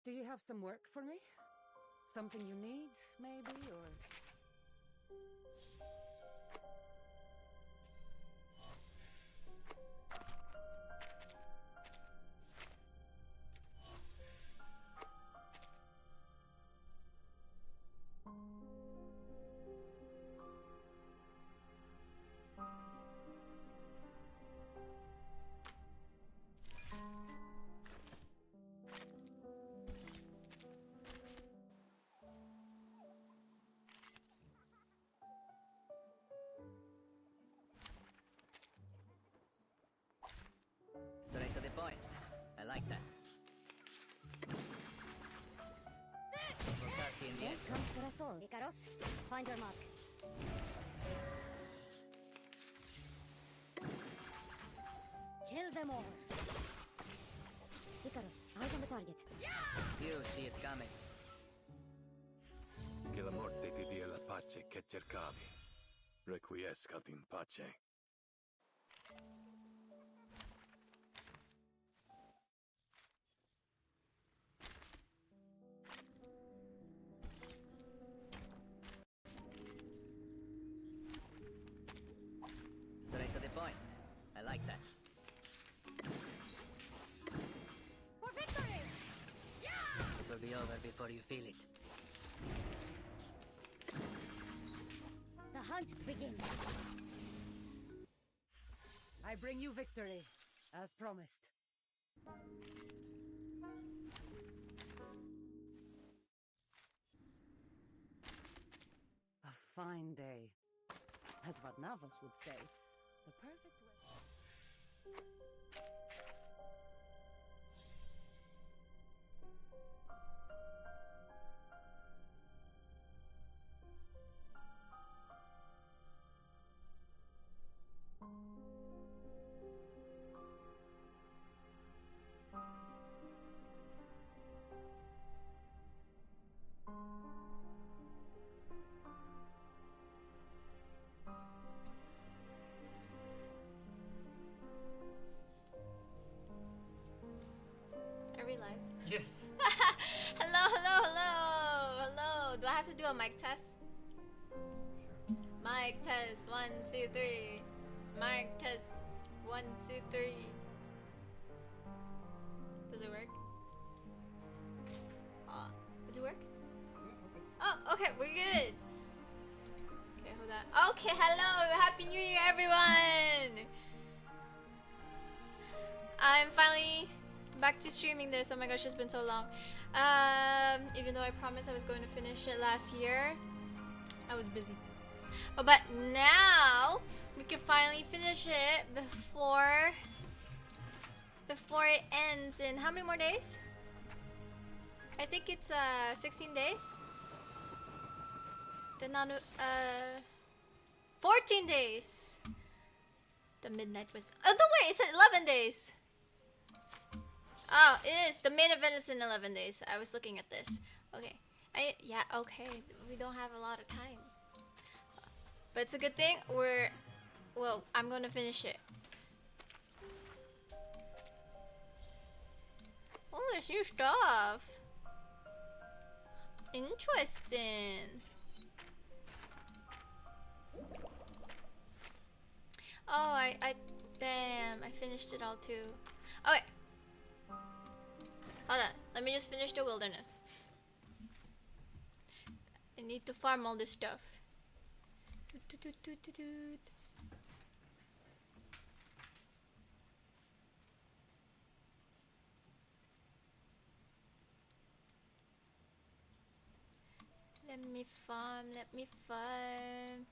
Do you have some work for me? Something you need, maybe, or... Straight to the point. I like that. We'll start seeing the end. Comes to us all. Icaros, find your mark. Kill them all. Icaros, eyes on the target. You see it coming. Che la morte ti dia la pace che cercavi. Requiescat in pace. Straight to the point. I like that. For victory! It will be over before you feel it. The hunt begins. I bring you victory, as promised. A fine day. As what Navas would say, the perfect way. Are we live? Yes. Hello. Do I have to do a mic test? Mic test, 1, 2, 3. Mic test, 1, 2, 3. Does it work? Does it work? Oh, okay, we're good. Okay, hold on. Okay, hello, Happy New Year, everyone. I'm finally back to streaming this. Oh my gosh, it's been so long. Even though I promised I was going to finish it last year, I was busy. Oh, but now we can finally finish it before it ends in how many more days? I think it's 16 days. The 14 days. The midnight was. Oh no, wait, it's 11 days. Oh, it is. The main event is in 11 days. I was looking at this. Okay. Yeah, okay. We don't have a lot of time. But it's a good thing. Well, I'm gonna finish it. Oh, there's new stuff. Interesting. Oh, damn, I finished it all too. Okay. Hold on, let me just finish the wilderness. I need to farm all this stuff. Let me farm.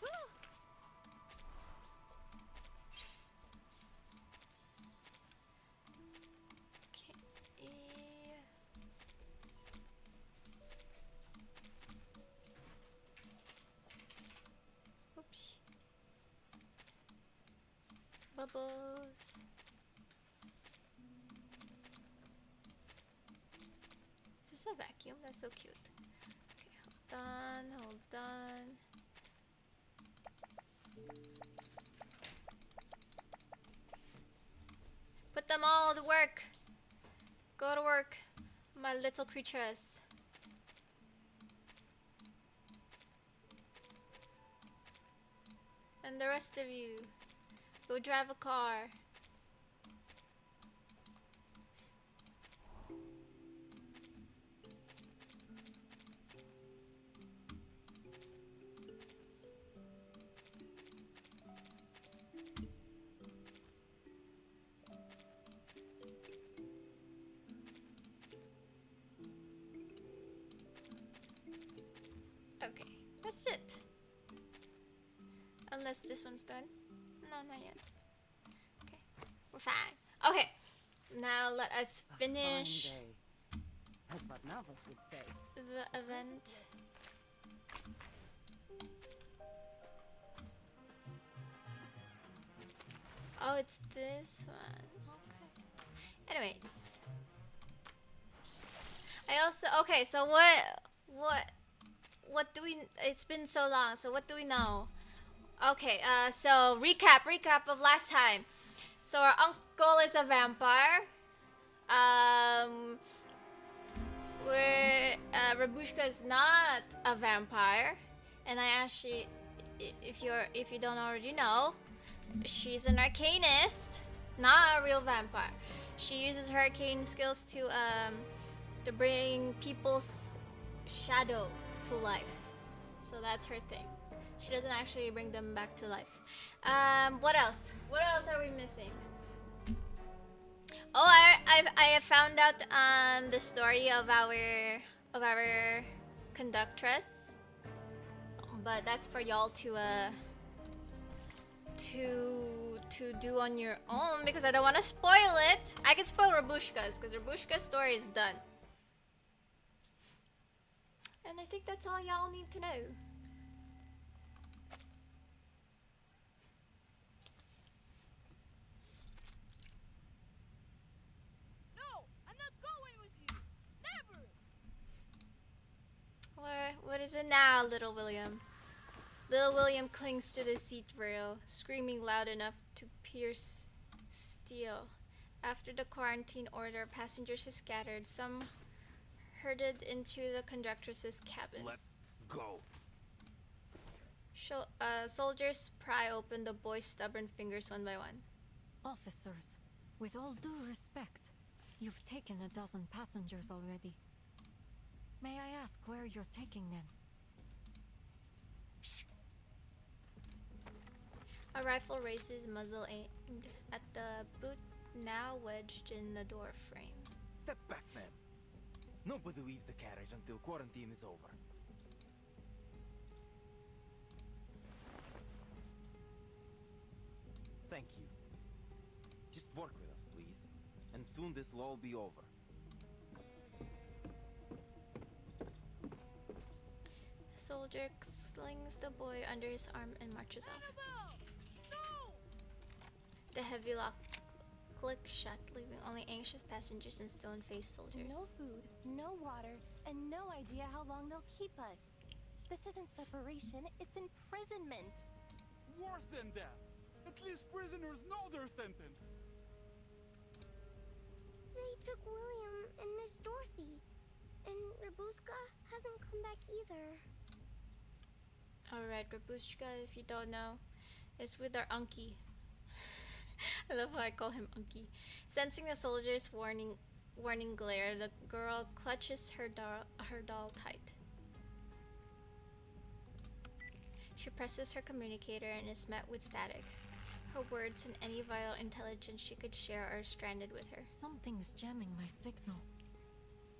Woo! Oops. Bubbles. Is this a vacuum? That's so cute. Okay, hold on. Put them all to work. Go to work, my little creatures. And the rest of you, go drive a car. Okay, that's it. Unless this one's done. No, not yet. Okay, we're fine. Okay, now let us A finish fine day, as what Navas would say. the event. Oh, it's this one. Okay. Anyways. I also okay, so what do we it's been so long, so what do we know? Okay, so recap of last time. So our uncle is a vampire. Rabushka is not a vampire, and I actually, if you don't already know, she's an arcanist, not a real vampire. She uses her arcane skills to bring people's shadow to life. So that's her thing. She doesn't actually bring them back to life. What else? What else are we missing? Oh, I have found out the story of our conductress, but that's for y'all to do on your own because I don't want to spoil it. I can spoil Rabushka's because Rabushka's story is done, and I think that's all y'all need to know. What is it now, little William? Little William clings to the seat rail, screaming loud enough to pierce steel. After the quarantine order, passengers are scattered. Some herded into the conductress's cabin. Let go. Soldiers pry open the boy's stubborn fingers one by one. Officers, with all due respect, you've taken a dozen passengers already. May I ask where you're taking them? A rifle raises muzzle aimed at the boot, now wedged in the door frame. Step back, ma'am. Nobody leaves the carriage until quarantine is over. Thank you. Just work with us, please. And soon this will all be over. The soldier slings the boy under his arm and marches off. The heavy lock clicks shut, leaving only anxious passengers and stone-faced soldiers. No food, no water, and no idea how long they'll keep us. This isn't separation, it's imprisonment. Worse than that. At least prisoners know their sentence. They took William and Miss Dorothy. And Rabushka hasn't come back either. Alright, Rabushka, if you don't know, is with our Unky. I love how I call him Unky. Sensing the soldier's warning glare, the girl clutches her doll tight. She presses her communicator and is met with static. Her words and any vital intelligence she could share are stranded with her. Something's jamming my signal.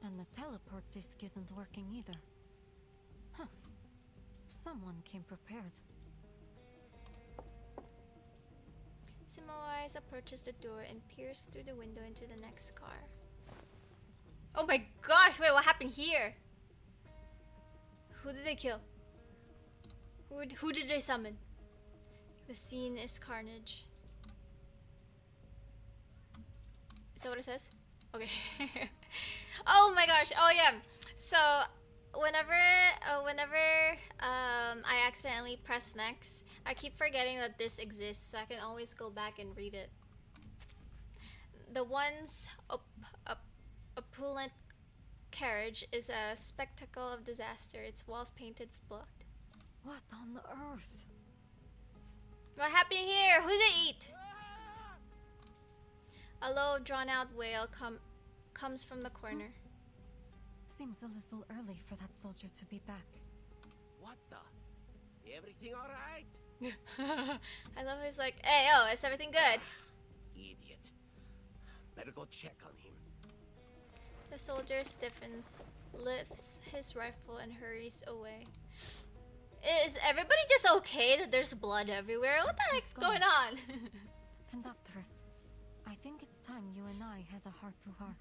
And the teleport disc isn't working either. Huh. Someone came prepared. Simawise approaches the door and peers through the window into the next car. Oh my gosh, wait, what happened here? Who did they kill? Who did they summon? The scene is carnage. Is that what it says? Okay. Oh my gosh, oh yeah. So, whenever I accidentally press next, I keep forgetting that this exists, so I can always go back and read it. The once opulent carriage is a spectacle of disaster, its walls painted with blood. What on earth? What happened here? Who did they eat? A low, drawn-out wail comes from the corner. Seems a little early for that soldier to be back. What the? Everything all right? I love he's like, hey, oh, is everything good? Idiot. Better go check on him. The soldier stiffens, lifts his rifle, and hurries away. Is everybody just okay that there's blood everywhere? What the heck's going on? Conductress, I think it's time you and I had a heart-to-heart.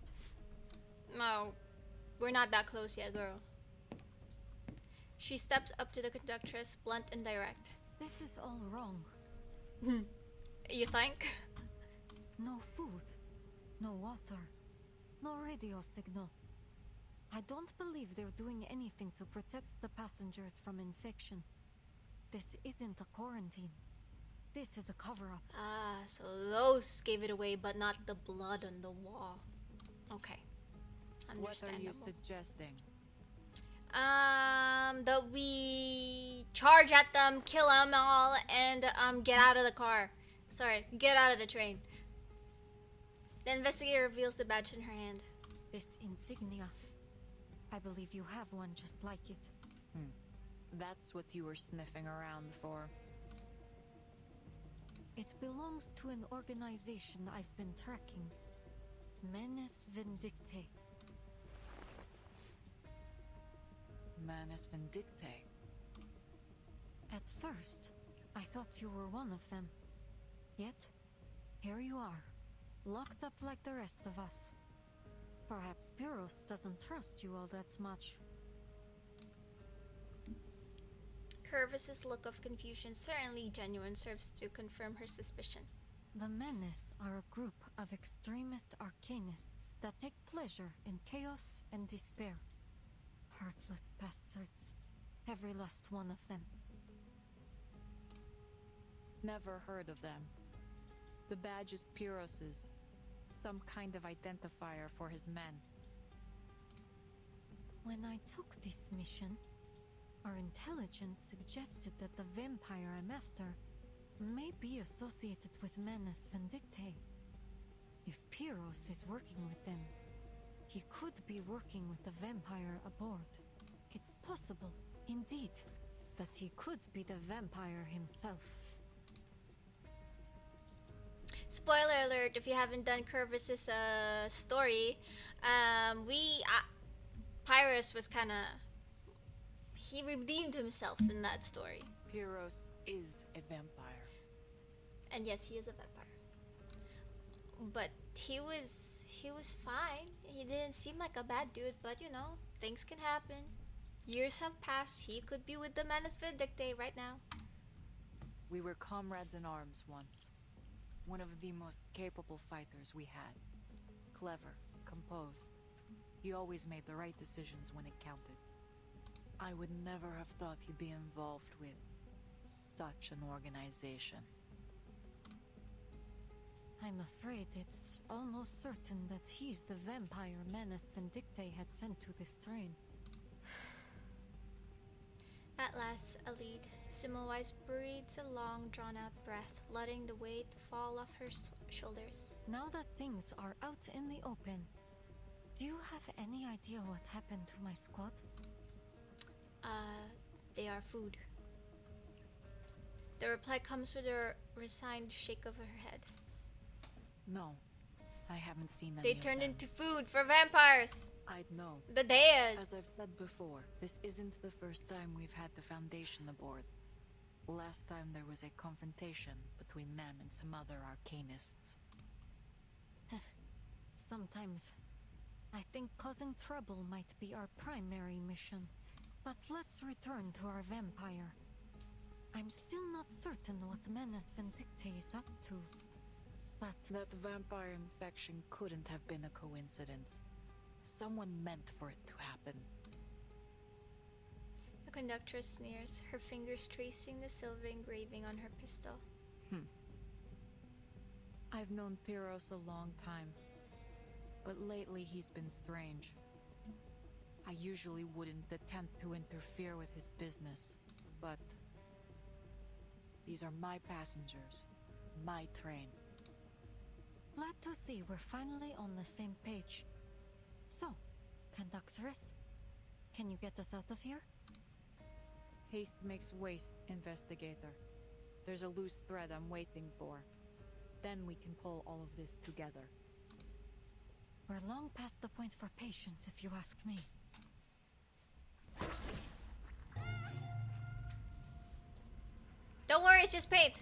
No, we're not that close yet, girl. She steps up to the conductress, blunt and direct. This is all wrong. You think? No food, no water, no radio signal. I don't believe they're doing anything to protect the passengers from infection. This isn't a quarantine. This is a cover-up. Ah, so those gave it away, but not the blood on the wall. Okay. Understandable. What are you suggesting? That we charge at them, kill them all, and get out of the car. Sorry, get out of the train. The investigator reveals the badge in her hand. This insignia. I believe you have one just like it. That's what you were sniffing around for. It belongs to an organization I've been tracking. Manus Vindictae. Manus Vindictae. At first, I thought you were one of them. Yet, here you are, locked up like the rest of us. Perhaps Pyros doesn't trust you all that much. Curvis's look of confusion, certainly genuine, serves to confirm her suspicion. The Menace are a group of extremist arcanists that take pleasure in chaos and despair. Heartless bastards. Every last one of them. Never heard of them. The badge is Pyros's. Some kind of identifier for his men. When I took this mission, our intelligence suggested that the vampire I'm after may be associated with Manus Vindictae. If Pyros is working with them, he could be working with the vampire aboard. It's possible, indeed, that he could be the vampire himself. Spoiler alert, if you haven't done Curvis's story, Pyrrhus was kinda... he redeemed himself in that story. Pyros is a vampire. And yes, he is a vampire. But he was fine. He didn't seem like a bad dude, but you know, things can happen. Years have passed. He could be with the Manus Vindictae right now. We were comrades in arms once. One of the most capable fighters we had. Clever, composed. He always made the right decisions when it counted. I would never have thought he'd be involved with such an organization. I'm afraid it's almost certain that he's the vampire Manus Vindictae had sent to this train. At last, a lead. Semmelweis breathes a long, drawn-out breath, letting the weight fall off her shoulders. Now that things are out in the open, do you have any idea what happened to my squad? They are food. The reply comes with a resigned shake of her head. No, I haven't seen any They of turned them. into food for vampires! I'd know. The dead! As I've said before, this isn't the first time we've had the Foundation aboard. Last time there was a confrontation between them and some other arcanists. Sometimes, I think causing trouble might be our primary mission. But let's return to our vampire. I'm still not certain what Manus Vindictae is up to. But that vampire infection couldn't have been a coincidence. Someone meant for it to happen. The conductress sneers, her fingers tracing the silver engraving on her pistol. I've known Pyros a long time, but lately he's been strange. I usually wouldn't attempt to interfere with his business, but these are my passengers, my train. Glad to see we're finally on the same page. So, conductress, can you get us out of here? Haste makes waste, investigator. There's a loose thread I'm waiting for. Then we can pull all of this together. We're long past the point for patience, if you ask me. Don't worry, it's just paint.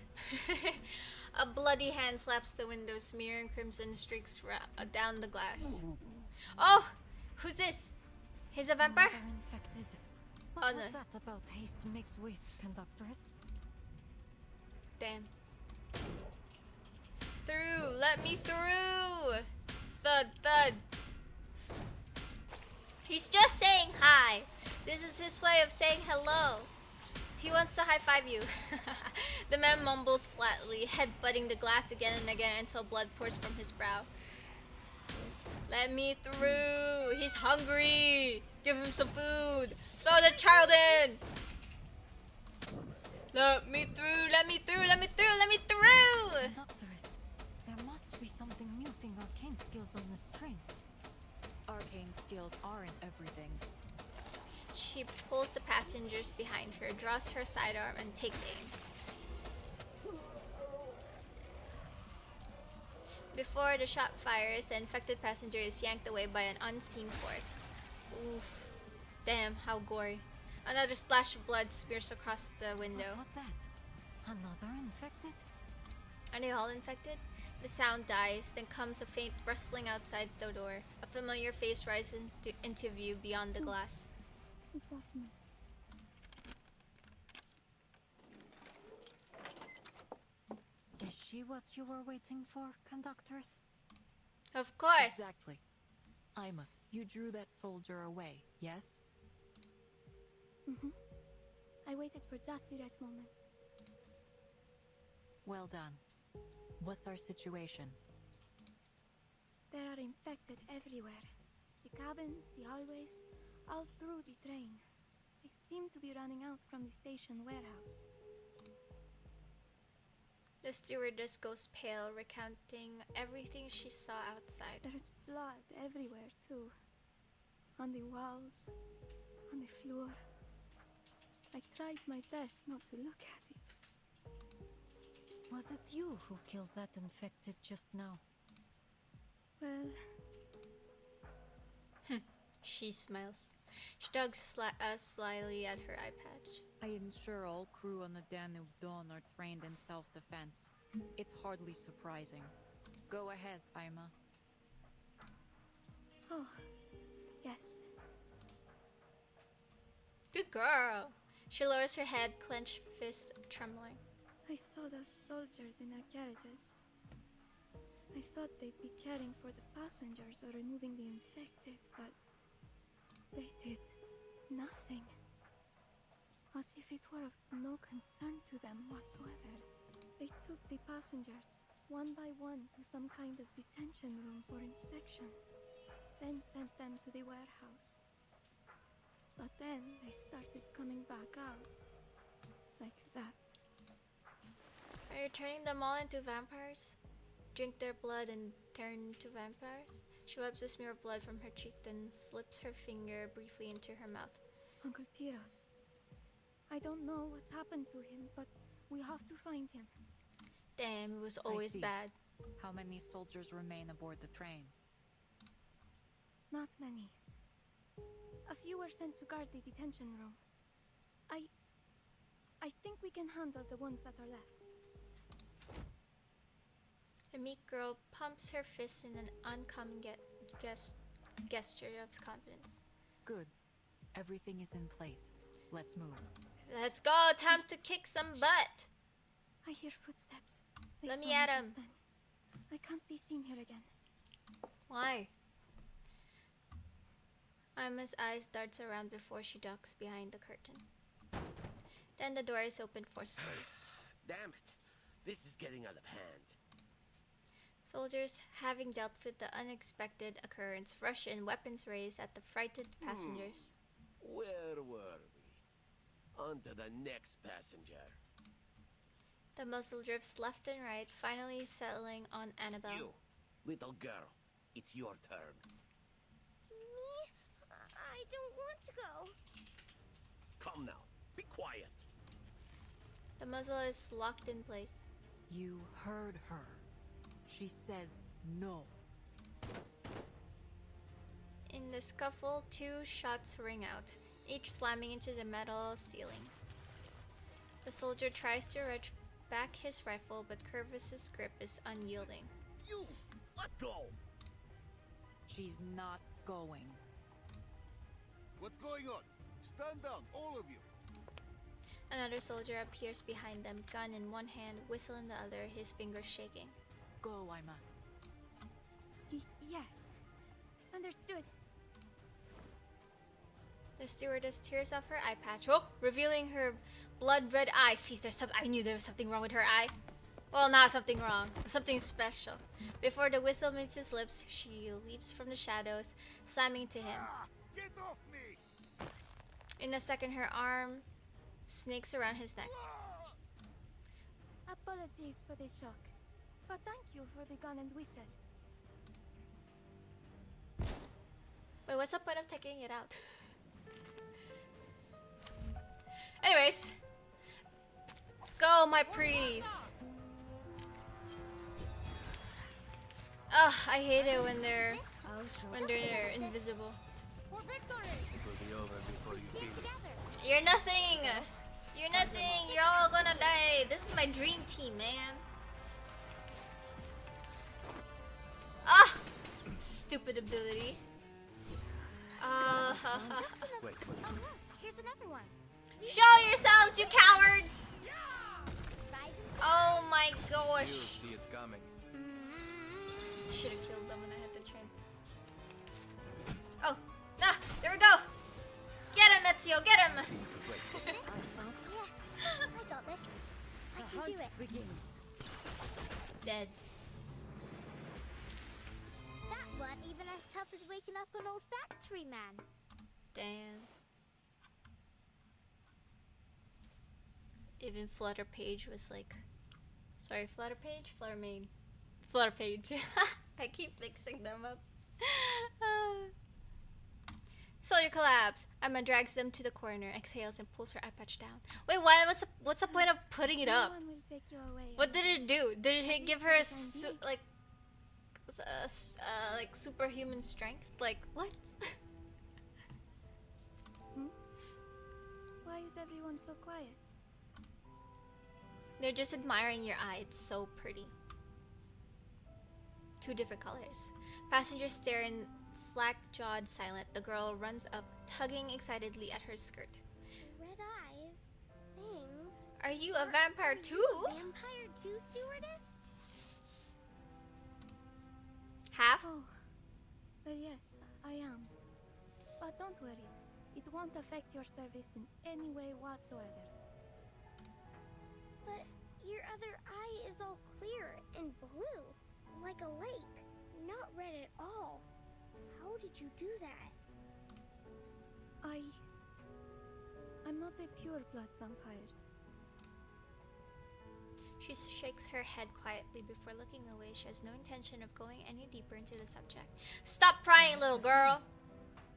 A bloody hand slaps the window, smearing crimson streaks down the glass. Oh! Who's this? He's a vampire? Another infected. What was that about haste makes waste, conductress? Damn. Through! Let me through! Thud, thud. He's just saying hi. This is his way of saying hello. He wants to high-five you. The man mumbles flatly, head-butting the glass again and again until blood pours from his brow. Let me through. He's hungry. Give him some food. Throw the child in. Let me through. Let me through. Let me through. Let me through. Conductress, there must be something muting arcane skills on this train. Arcane skills aren't everything. She pulls the passengers behind her, draws her sidearm, and takes aim. Before the shot fires, the infected passenger is yanked away by an unseen force. Oof. Damn, how gory. Another splash of blood smears across the window. What was that? Another infected? Are they all infected? The sound dies, then comes a faint rustling outside the door. A familiar face rises into view beyond the glass. Is she what you were waiting for, conductress? Of course! Exactly. Ima, you drew that soldier away, yes? Mm-hmm. I waited for just the right moment. Well done. What's our situation? There are infected everywhere. The cabins, the hallways, all through the train. They seem to be running out from the station warehouse. The stewardess goes pale, recounting everything she saw outside. There's blood everywhere, too. On the walls, on the floor. I tried my best not to look at it. Was it you who killed that infected just now? Well... She smiles. She tugs slyly at her eye patch. I ensure all crew on the Danube Dawn are trained in self-defense. It's hardly surprising. Go ahead, Ima. Oh, yes. Good girl. She lowers her head, clenched fists trembling. I saw those soldiers in their carriages. I thought they'd be caring for the passengers or removing the infected, but they did nothing. As if it were of no concern to them whatsoever. They took the passengers, one by one, to some kind of detention room for inspection, then sent them to the warehouse. But then they started coming back out, like that. Are you turning them all into vampires? Drink their blood and turn to vampires? She wipes a smear of blood from her cheek, then slips her finger briefly into her mouth. Uncle Pyros, I don't know what's happened to him, but we have to find him. Damn, it was always bad. How many soldiers remain aboard the train? Not many. A few were sent to guard the detention room. I think we can handle the ones that are left. The meek girl pumps her fists in an uncommon gesture of confidence. Good. Everything is in place. Let's move. Let's go! Time to kick some butt! I hear footsteps. They Let me saw at just him. then. I can't be seen here again. Why? Ima's eyes darts around before she ducks behind the curtain. Then the door is opened forcefully. Damn it. This is getting out of hand. Soldiers, having dealt with the unexpected occurrence, rush in, weapons raised at the frightened passengers. Where were we? On to the next passenger. The muzzle drifts left and right, finally settling on Annabelle. You, little girl, it's your turn. Me? I don't want to go. Come now, be quiet. The muzzle is locked in place. You heard her. She said no. In the scuffle, 2 shots ring out, each slamming into the metal ceiling. The soldier tries to wrench back his rifle, but Curvis's grip is unyielding. You, let go. She's not going. What's going on? Stand down, all of you. Another soldier appears behind them, gun in one hand, whistle in the other, his fingers shaking. Go, Ima. Yes. Understood. The stewardess tears off her eye patch, revealing her blood-red eye. See, I knew there was something wrong with her eye. Well, not something wrong, something special. Before the whistle meets his lips, she leaps from the shadows, slamming to him. Get off me! In a second, her arm snakes around his neck. Apologies for the shock, but thank you for the gun and whistle. Wait, what's the point of taking it out? Anyways, go, my pretties. Ugh, I hate it when they're invisible. It will be over before you feel it. You're nothing. You're nothing. You're all gonna die. This is my dream team, man. Ah, stupid ability. Wait. Oh look, here's another one. Show yourselves, you cowards! Oh my gosh. You see it coming. Should have killed them when I had the chance. Oh, nah, there we go. Get him, Ezio, get him. Yes, I got this. I can do it. Begins. Dead. That wasn't even as tough as waking up an old factory man. Damn. Even Flutter Page was like, sorry, Flutter Page? Flutter Main. Flutter Page. I keep mixing them up. Soldier collapse. Emma drags them to the corner, exhales, and pulls her eye patch down. Wait, what's the point of putting it up? No one will take you away. What did it do? Did it give her like superhuman strength? Like what? Why is everyone so quiet? They're just admiring your eye. It's so pretty. 2 different colors. Passengers stare in slack-jawed silent. The girl runs up, tugging excitedly at her skirt. Red eyes, things. Are you a vampire too? Vampire too, stewardess? Half? Oh, well, yes, I am. But don't worry, it won't affect your service in any way whatsoever. But your other eye is all clear and blue, like a lake, not red at all. How did you do that? I'm not a pure-blood vampire. She shakes her head quietly before looking away. She has no intention of going any deeper into the subject. Stop prying, little girl!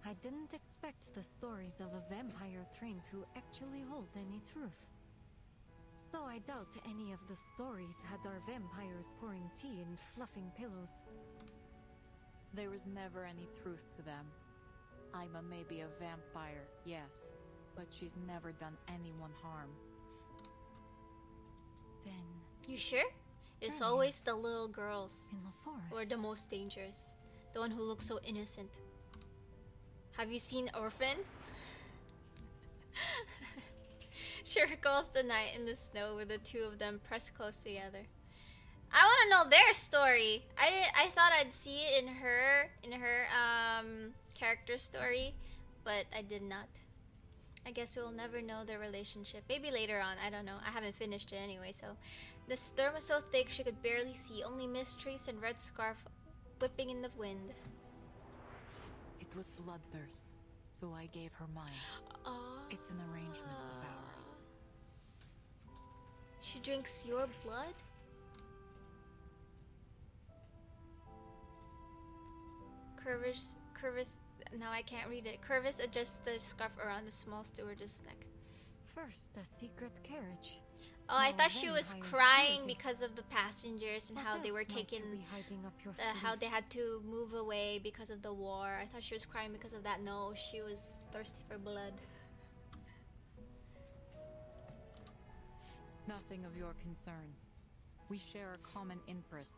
I didn't expect the stories of a vampire train to actually hold any truth. Though I doubt any of the stories had our vampires pouring tea and fluffing pillows. There was never any truth to them. Ima may be a vampire, yes, but she's never done anyone harm. Then... You sure? It's Then always the little girls in the forest. who are the most dangerous. The one who looks so innocent. Have you seen Orphan? She recalls the night in the snow with the 2 of them pressed close together. I want to know their story. I thought I'd see it in her character story, but I did not. I guess we'll never know their relationship. Maybe later on, I don't know. I haven't finished it anyway, so. The storm was so thick she could barely see, only mist trees and red scarf whipping in the wind. It was bloodthirst, so I gave her mine. It's an arrangement of ours. She drinks your blood? Curvis, now I can't read it. Curvis adjusts the scarf around the small stewardess' neck. First, a secret carriage. Oh, I Now thought she then, was I crying fear this. because of the passengers and What how they else were might you taken, be hiding up your how sleeve? they had to move away because of the war. I thought she was crying because of that. No, she was thirsty for blood. Nothing of your concern. We share a common interest.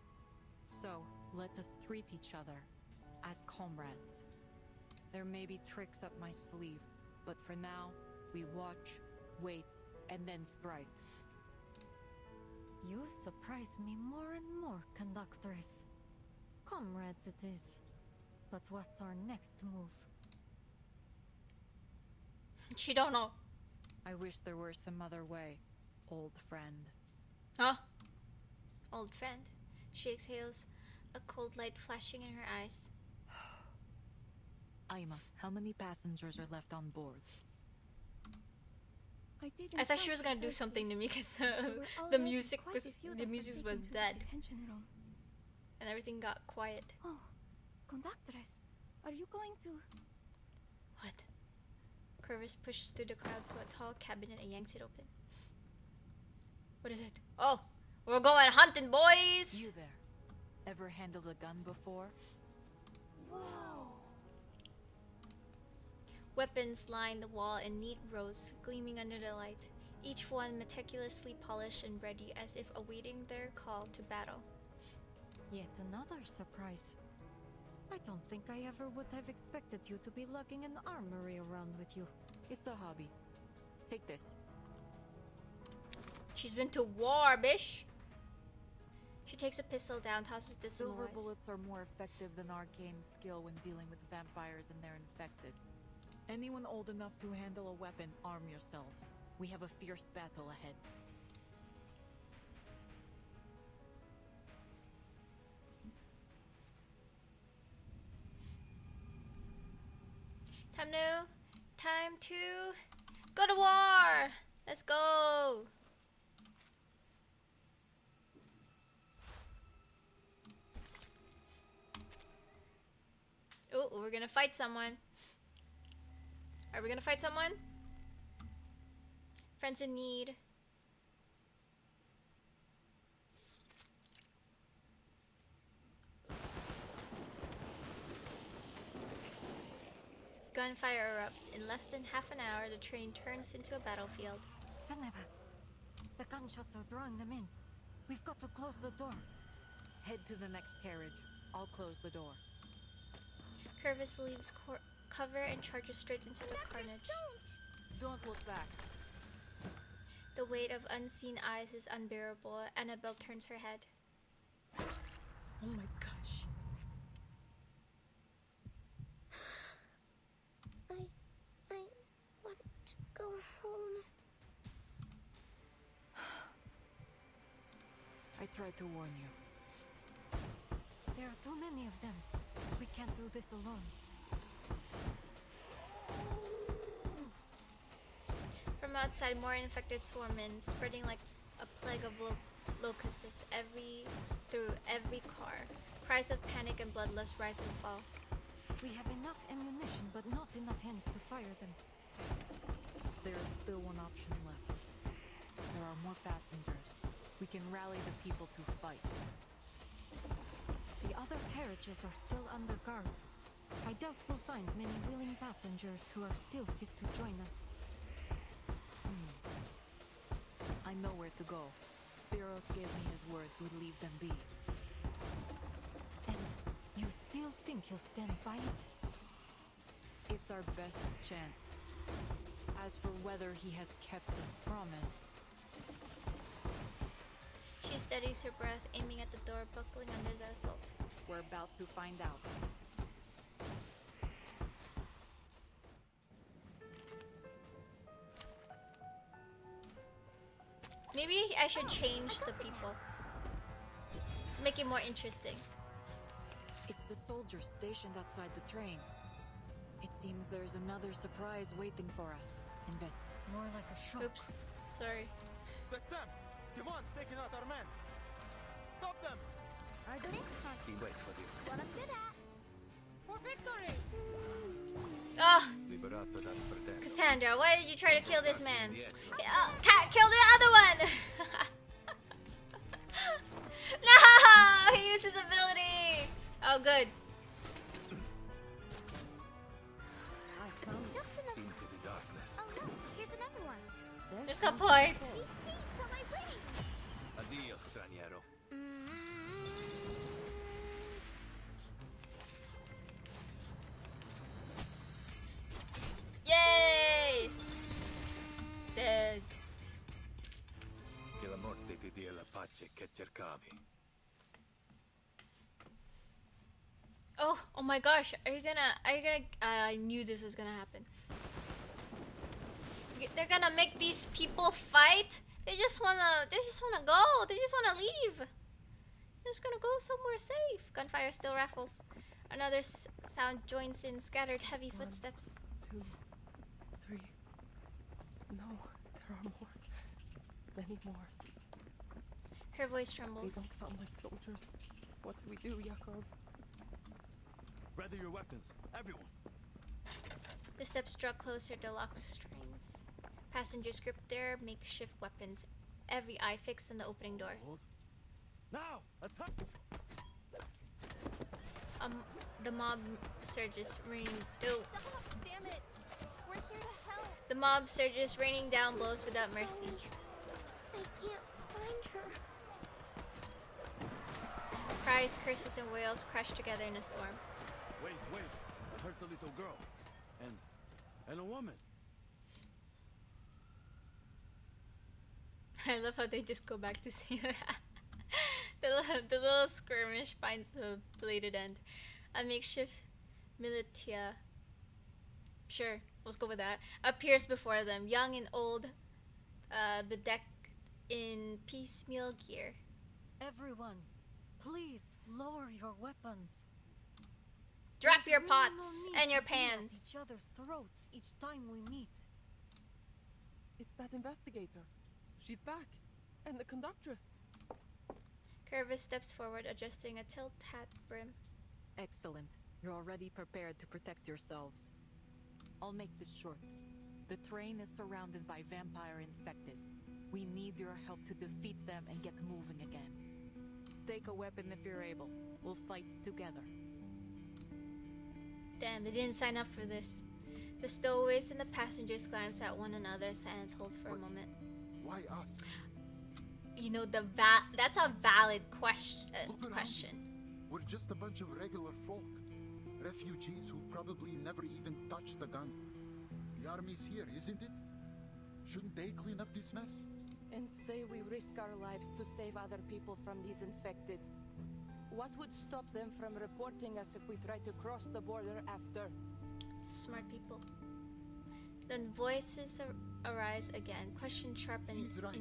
So, let us treat each other as comrades. There may be tricks up my sleeve, but for now, we watch, wait, and then strike. You surprise me more and more, conductress. Comrades it is. But what's our next move? She don't know. I wish there were some other way, old friend. Huh? Old friend. She exhales, a cold light flashing in her eyes. Aima, how many passengers are left on board? I thought she was gonna do something to me because the music was dead and everything got quiet. Oh, conductress, are you going to? What? Curvis pushes through the crowd to a tall cabinet and yanks it open. What is it? Oh, we're going hunting, boys! You there. Ever handled a gun before? Whoa! Weapons line the wall in neat rows, gleaming under the light, each one meticulously polished and ready as if awaiting their call to battle. Yet another surprise. I don't think I ever would have expected you to be lugging an armory around with you. It's a hobby. Take this. She's been to war, bish! She takes a pistol down, tosses it to Silver Samwise. bullets are more effective than arcane skill when dealing with vampires and their infected. Anyone old enough to handle a weapon, arm yourselves. We have a fierce battle ahead. Time to go to war! Let's go! Oh, we're gonna fight someone. Are we gonna fight someone? Friends in need. Gunfire erupts. In less than half an hour, the train turns into a battlefield. Feneba, the gunshots are drawing them in. We've got to close the door. Head to the next carriage. I'll close the door. Curvis leaves cover and charges straight into the carnage. Don't look back. The weight of unseen eyes is unbearable. Annabelle turns her head. Oh my gosh. I want to go home. I tried to warn you. There are too many of them. We can't do this alone. From outside, more infected swarm in, spreading like a plague of locusts through every car. Cries of panic and bloodlust rise and fall. We have enough ammunition, but not enough hands to fire them. There is still one option left. There are more passengers. We can rally the people to fight. The other carriages are still under guard. I doubt we'll find many willing passengers who are still fit to join us. I know where to go. Theros gave me his word to leave them be. And you still think he'll stand by it? It's our best chance. As for whether he has kept his promise... She steadies her breath, aiming at the door, buckling under the assault. We're about to find out. Maybe I should change the people to make it more interesting. It's the soldiers stationed outside the train. It seems there's another surprise waiting for us. In bed. More like a shock. Oops. Sorry. That's them! Demon's taking out our men! Stop them! He waits for you. What I'm good at. For victory! Oh, Liberato dal fratello. Cassandra, why did you try to kill this man? Indietro. Cat, kill the other one! No! He used his ability! Oh, good. I found Just enough. Into the darkness. Oh no, here's another one. There's no point. These things on my way. Addio, straniero. Yay! Dead. Che la morte ti dia la pace che cercavi. Oh my gosh, are you gonna, I knew this was gonna happen. They're gonna make these people fight? They just wanna go, they just wanna leave. They're just gonna go somewhere safe. Gunfire still raffles. Another sound joins in scattered heavy footsteps. 2, 3. No, there are more. Many more. Her voice They trembles. don't sound like soldiers. What do we do, Yakov? Ready your weapons, everyone. The steps draw closer to lock strings. Passengers grip their makeshift weapons, every eye fixed on the opening door. Hold. Now, attack! The mob surges, raining. Stop! Damn it! We're here to help. The mob surges, raining down blows without mercy. I can't find her. Cries, curses, and wails crash together in a storm. Wait, I heard a little girl. And a woman. I love how they just go back to say that. The little skirmish finds a belated end. A makeshift militia, sure, let's go with that, appears before them, young and old, bedecked in piecemeal gear. Everyone, please lower your weapons. Drop There's your really pots no need and your to be at pans. each other's throats each time we meet. It's that investigator. She's back. And the conductress. Curvis steps forward, adjusting a tilt hat brim. Excellent. You're already prepared to protect yourselves. I'll make this short. The train is surrounded by vampire infected. We need your help to defeat them and get moving again. Take a weapon if you're able. We'll fight together. Damn, they didn't sign up for this. The stowaways and the passengers glance at one another. Silence holds for a moment. Why us? You know, that's a valid question. We're just a bunch of regular folk. Refugees who've probably never even touched a gun. The army's here, isn't it? Shouldn't they clean up this mess? And say we risk our lives to save other people from these infected. What would stop them from reporting us if we try to cross the border after? Smart people. Then voices arise again. Question sharp and She's right.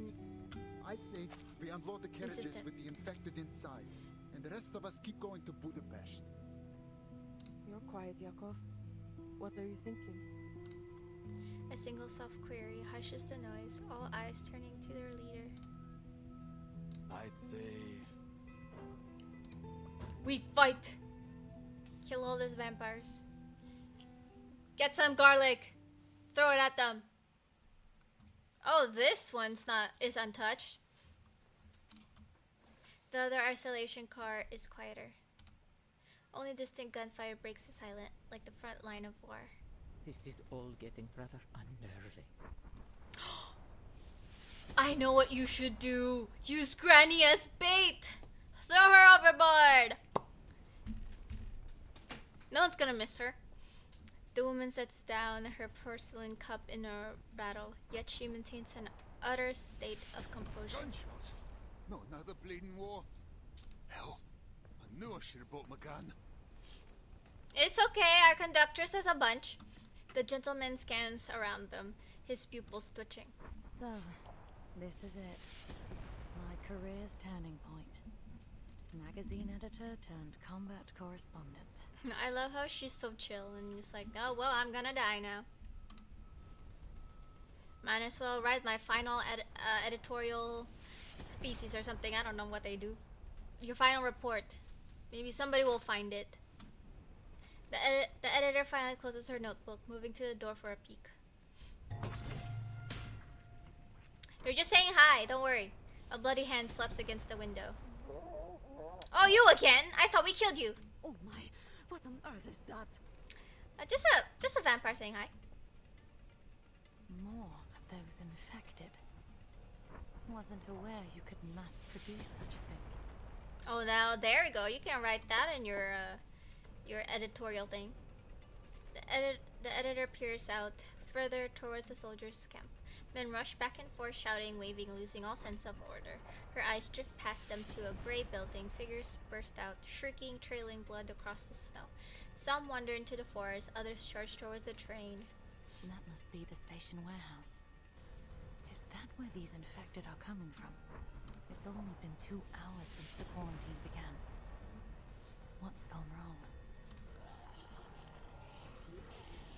I say we unload the carriages insistent. with the infected inside, and the rest of us keep going to Budapest. You're quiet, Yakov. What are you thinking? A single soft query hushes the noise, all eyes turning to their leader. I'd say... We fight! Kill all these vampires. Get some garlic! Throw it at them! Oh, this one's is untouched. The other isolation car is quieter. Only distant gunfire breaks the silence, like the front line of war. This is all getting rather unnerving. I know what you should do! Use Granny as bait! Throw her overboard! No one's gonna miss her. The woman sets down her porcelain cup in a rattle, yet she maintains an utter state of composure. Gunshots? No, another bleeding war. Hell, I knew I should have brought my gun. It's okay, our conductress has a bunch. The gentleman scans around them, his pupils twitching. So, this is it. My career's turning point. Magazine editor turned combat correspondent. I love how she's so chill and just like, oh well, I'm gonna die now. Might as well write my final editorial thesis or something. I don't know what they do. Your final report. Maybe somebody will find it. The editor finally closes her notebook, moving to the door for a peek. They're just saying hi, don't worry. A bloody hand slaps against the window. Oh, you again? I thought we killed you. Oh my, what on earth is that? Just a vampire saying hi. More of those infected. Wasn't aware you could mass produce such a thing. Oh, now there we go. You can write that in your editorial thing. The editor peers out further towards the soldiers' camp. Men rush back and forth, shouting, waving, losing all sense of order. Her eyes drift past them to a gray building. Figures burst out, shrieking, trailing blood across the snow. Some wander into the forest, others charge towards the train. That must be the station warehouse. Is that where these infected are coming from? It's only been 2 hours since the quarantine began. What's gone wrong?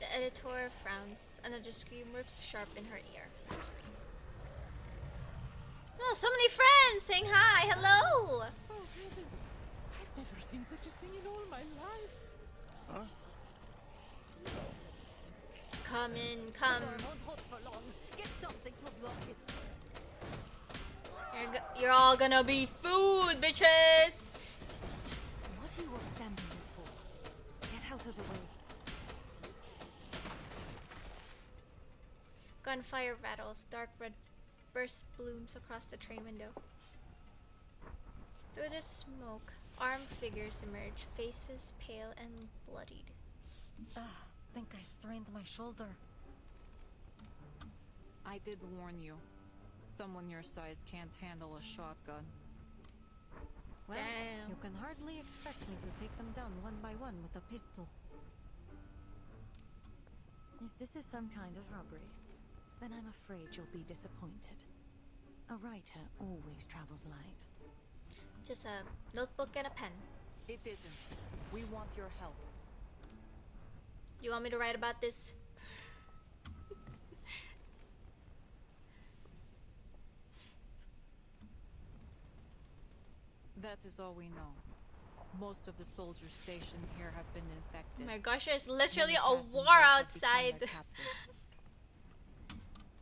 The editor frowns. Another scream rips sharp in her ear. Oh, so many friends saying hi, hello! Oh heavens, I've never seen such a thing in all my life. Huh? Come in, come. Won't hold for long. Get something to block it. You're all gonna be food, bitches! What are you all standing there for? Get out of the way. Gunfire rattles, dark red burst blooms across the train window. Through the smoke, armed figures emerge, faces pale and bloodied. Think I strained my shoulder. I did warn you. Someone your size can't handle a shotgun. Well, Damn. you can hardly expect me to take them down one by one with a pistol. If this is some kind of robbery, then I'm afraid you'll be disappointed. A writer always travels light. Just a notebook and a pen. It isn't. We want your help. You want me to write about this? That is all we know. Most of the soldiers stationed here have been infected. Oh my gosh, there's literally Many a passengers war have become outside. their captives.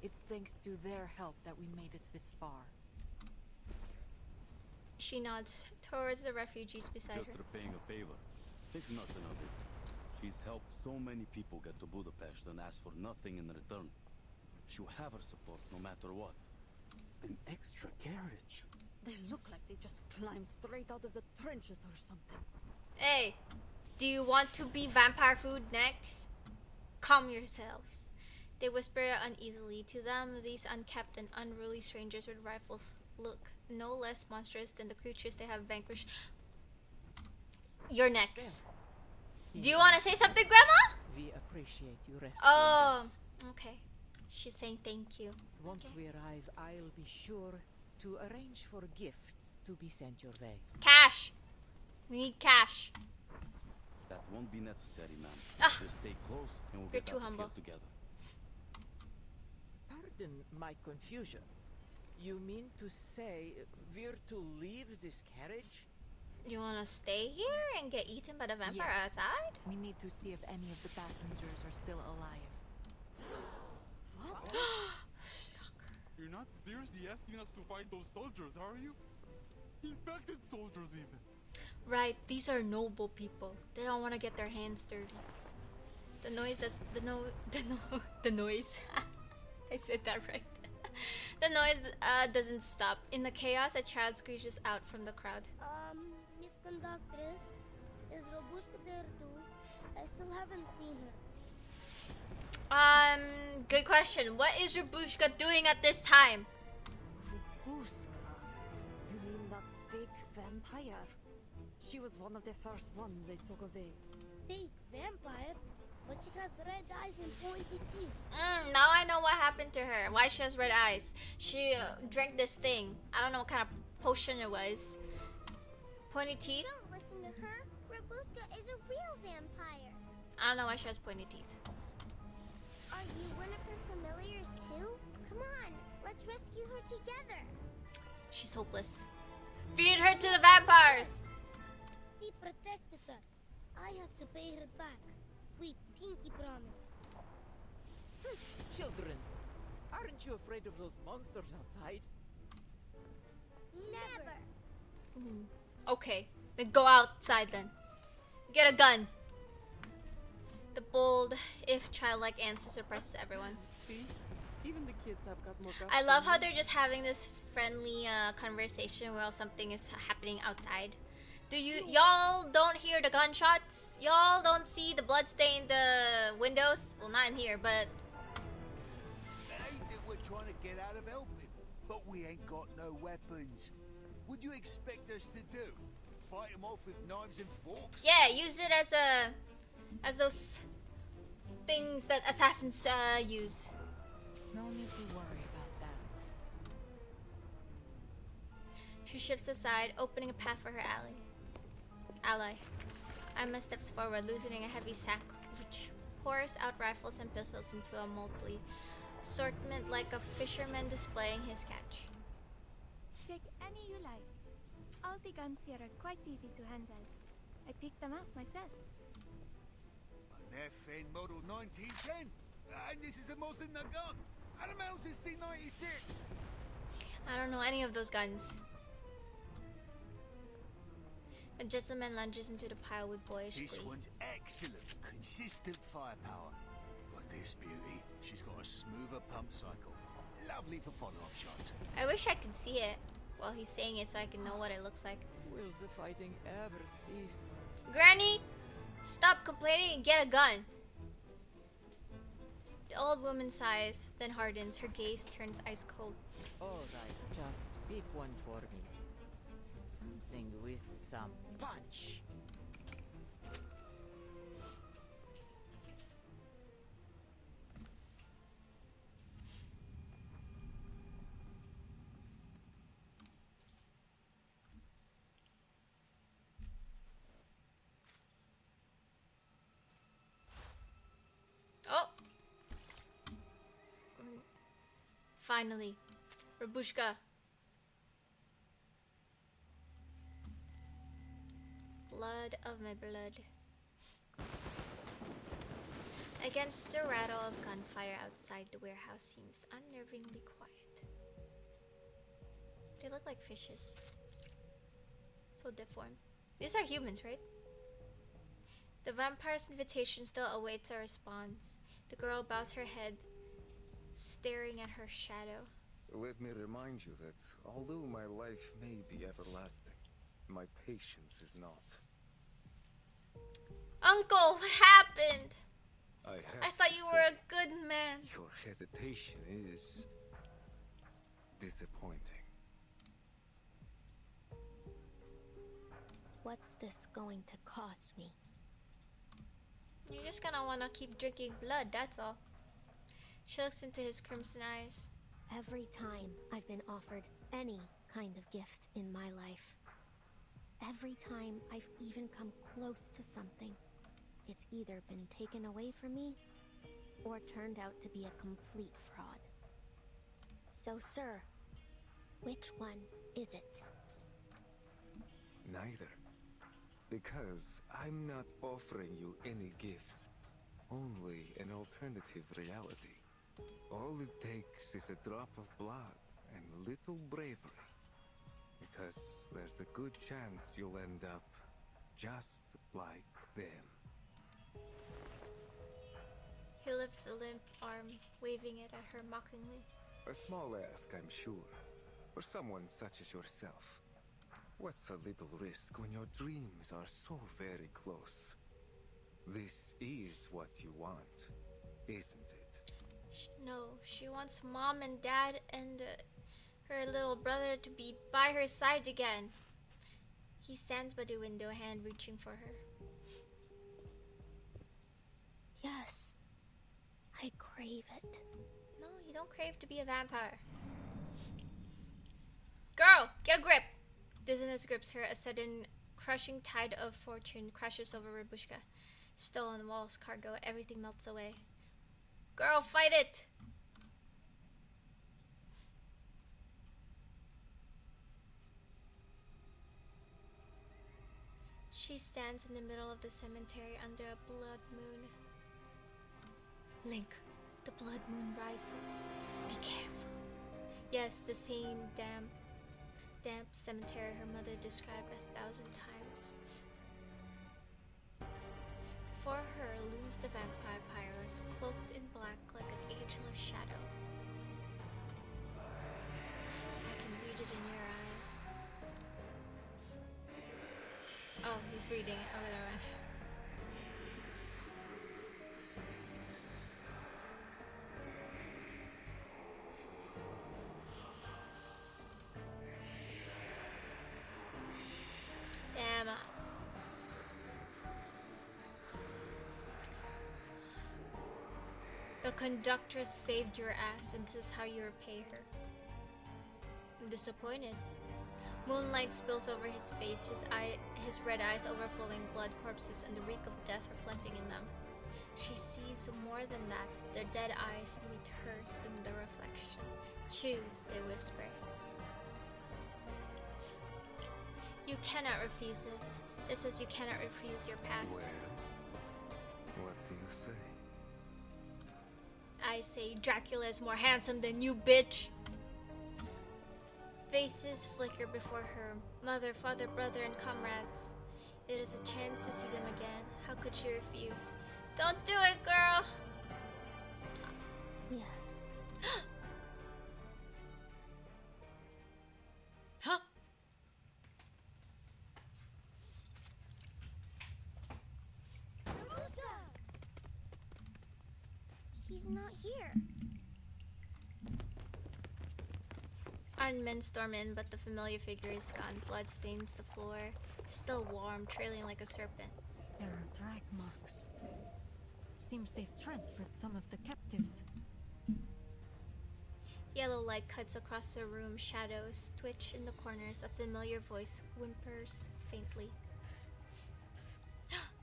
It's thanks to their help that we made it this far. She nods towards the refugees beside Just her. repaying a favor. Think nothing of it. She's helped so many people get to Budapest and asked for nothing in return. She'll have her support no matter what. An extra carriage. They look like they just climbed straight out of the trenches or something. Hey, do you want to be vampire food next? Calm yourselves. They whisper uneasily. To them, these unkempt and unruly strangers with rifles look no less monstrous than the creatures they have vanquished. You're next. Do you want to say something, Grandma? We appreciate you rescuing Oh, us. okay. She's saying thank you. Once Okay. we arrive, I'll be sure to arrange for gifts to be sent your way. Cash. We need cash. That won't be necessary, ma'am. Ah. Just stay close and we'll You're get too out of humble. here together. Pardon my confusion. You mean to say we're to leave this carriage? You want to stay here and get eaten by the vampire Yes. outside? We need to see if any of the passengers are still alive. You're not seriously asking us to fight those soldiers, are you? Infected soldiers, even. Right, these are noble people. They don't want to get their hands dirty. The noise that's the noise. I said that right. The noise doesn't stop. In the chaos, a child screeches out from the crowd. Miss Conductress, is Robushka there too? I still haven't seen her. Good question. What is Rabushka doing at this time? Rubuska? You mean that fake vampire? She was one of the first ones they took away. Fake vampire? But she has red red eyes and pointy teeth. Now I know what happened to her. Why she has red eyes. She drank this thing. I don't know what kind of potion it was. Pointy teeth? Don't listen to her. Rabuska is a real vampire. I don't know why she has pointy teeth. Are you one of her familiars too? Come on, let's rescue her together. She's hopeless. Feed her to the vampires! He protected us. I have to pay her back. We pinky promise. Children, aren't you afraid of those monsters outside? Never. Okay, then go outside then. Get a gun. The bold, if childlike answer suppresses everyone. See? Even the kids have got more guts I love than how me. they're just having this friendly conversation while something is happening outside. Do y'all don't hear the gunshots? Y'all don't see the bloodstained windows? Well, not in here, but Ain't that we're trying to get out of helping, but we ain't got no weapons. What do you expect us to do? Fight them off with knives and forks? yeah, use it as those things that assassins use. No need to worry about that. She shifts aside, opening a path for her ally. Emma steps forward, loosening a heavy sack, which pours out rifles and pistols into a motley assortment like a fisherman displaying his catch. Take any you like. All the guns here are quite easy to handle. I picked them up myself. An FN Model 1910? And this is a Mosin Nagant? And a Mauser C96? I don't know any of those guns. A gentleman lunges into the pile with boyish This glee. one's excellent, consistent firepower. But this beauty, she's got a smoother pump cycle. Lovely for follow-up shots. I wish I could see it while he's saying it so I can know what it looks like. Will the fighting ever cease? Granny, stop complaining and get a gun. The old woman sighs, then hardens. Her gaze turns ice cold. Alright, just pick one for me. Something with some punch. Oh! Finally. Rabushka. Blood of my blood. Against the rattle of gunfire outside, the warehouse seems unnervingly quiet. They look like fishes. So deformed. These are humans, right? The vampire's invitation still awaits a response. The girl bows her head, staring at her shadow. Let me remind you that although my life may be everlasting, my patience is not. Uncle, what happened? I thought you were a good man. Your hesitation is disappointing. What's this going to cost me? You're just gonna wanna keep drinking blood, that's all. She looks into his crimson eyes. Every time I've been offered any kind of gift in my life, every time I've even come close to something, it's either been taken away from me or turned out to be a complete fraud. So, sir, which one is it? Neither. Because I'm not offering you any gifts, only an alternative reality. All it takes is a drop of blood and a little bravery. Because there's a good chance you'll end up just like them. He lifts a limp arm, waving it at her mockingly. A small ask, I'm sure, for someone such as yourself. What's a little risk when your dreams are so very close? This is what you want, isn't it? No, she wants mom and dad and her little brother to be by her side again. He stands by the window, hand reaching for her. Yes, crave it. No, you don't crave to be a vampire. Girl, get a grip! Dizziness grips her. A sudden crushing tide of fortune crashes over Rabushka. Stone, walls, cargo, everything melts away. Girl, fight it! She stands in the middle of the cemetery under a blood moon. Link, the blood moon rises. Be careful. Yes, the same damp cemetery her mother described 1,000 times. Before her looms the vampire Pyrrhus, cloaked in black like an ageless shadow. I can read it in your eyes. Oh, he's reading it. Oh, never mind. Damn. The conductress saved your ass, and this is how you repay her. I'm disappointed. Moonlight spills over his face, his red eyes overflowing, blood corpses and the reek of death reflecting in them. She sees more than that. Their dead eyes meet hers in the reflection. Choose, they whisper. You cannot refuse this, just as you cannot refuse your past. Well, what do you say? I say Dracula is more handsome than you, bitch! Faces flicker before her. Mother, father, brother, and comrades. It is a chance to see them again. How could she refuse? Don't do it, girl! Yes. Huh? He's not here. Armed men storm in, but the familiar figure is gone. Blood stains the floor. Still warm, trailing like a serpent. There are drag marks. Seems they've transferred some of the captives. Yellow light cuts across the room. Shadows twitch in the corners. A familiar voice whimpers faintly.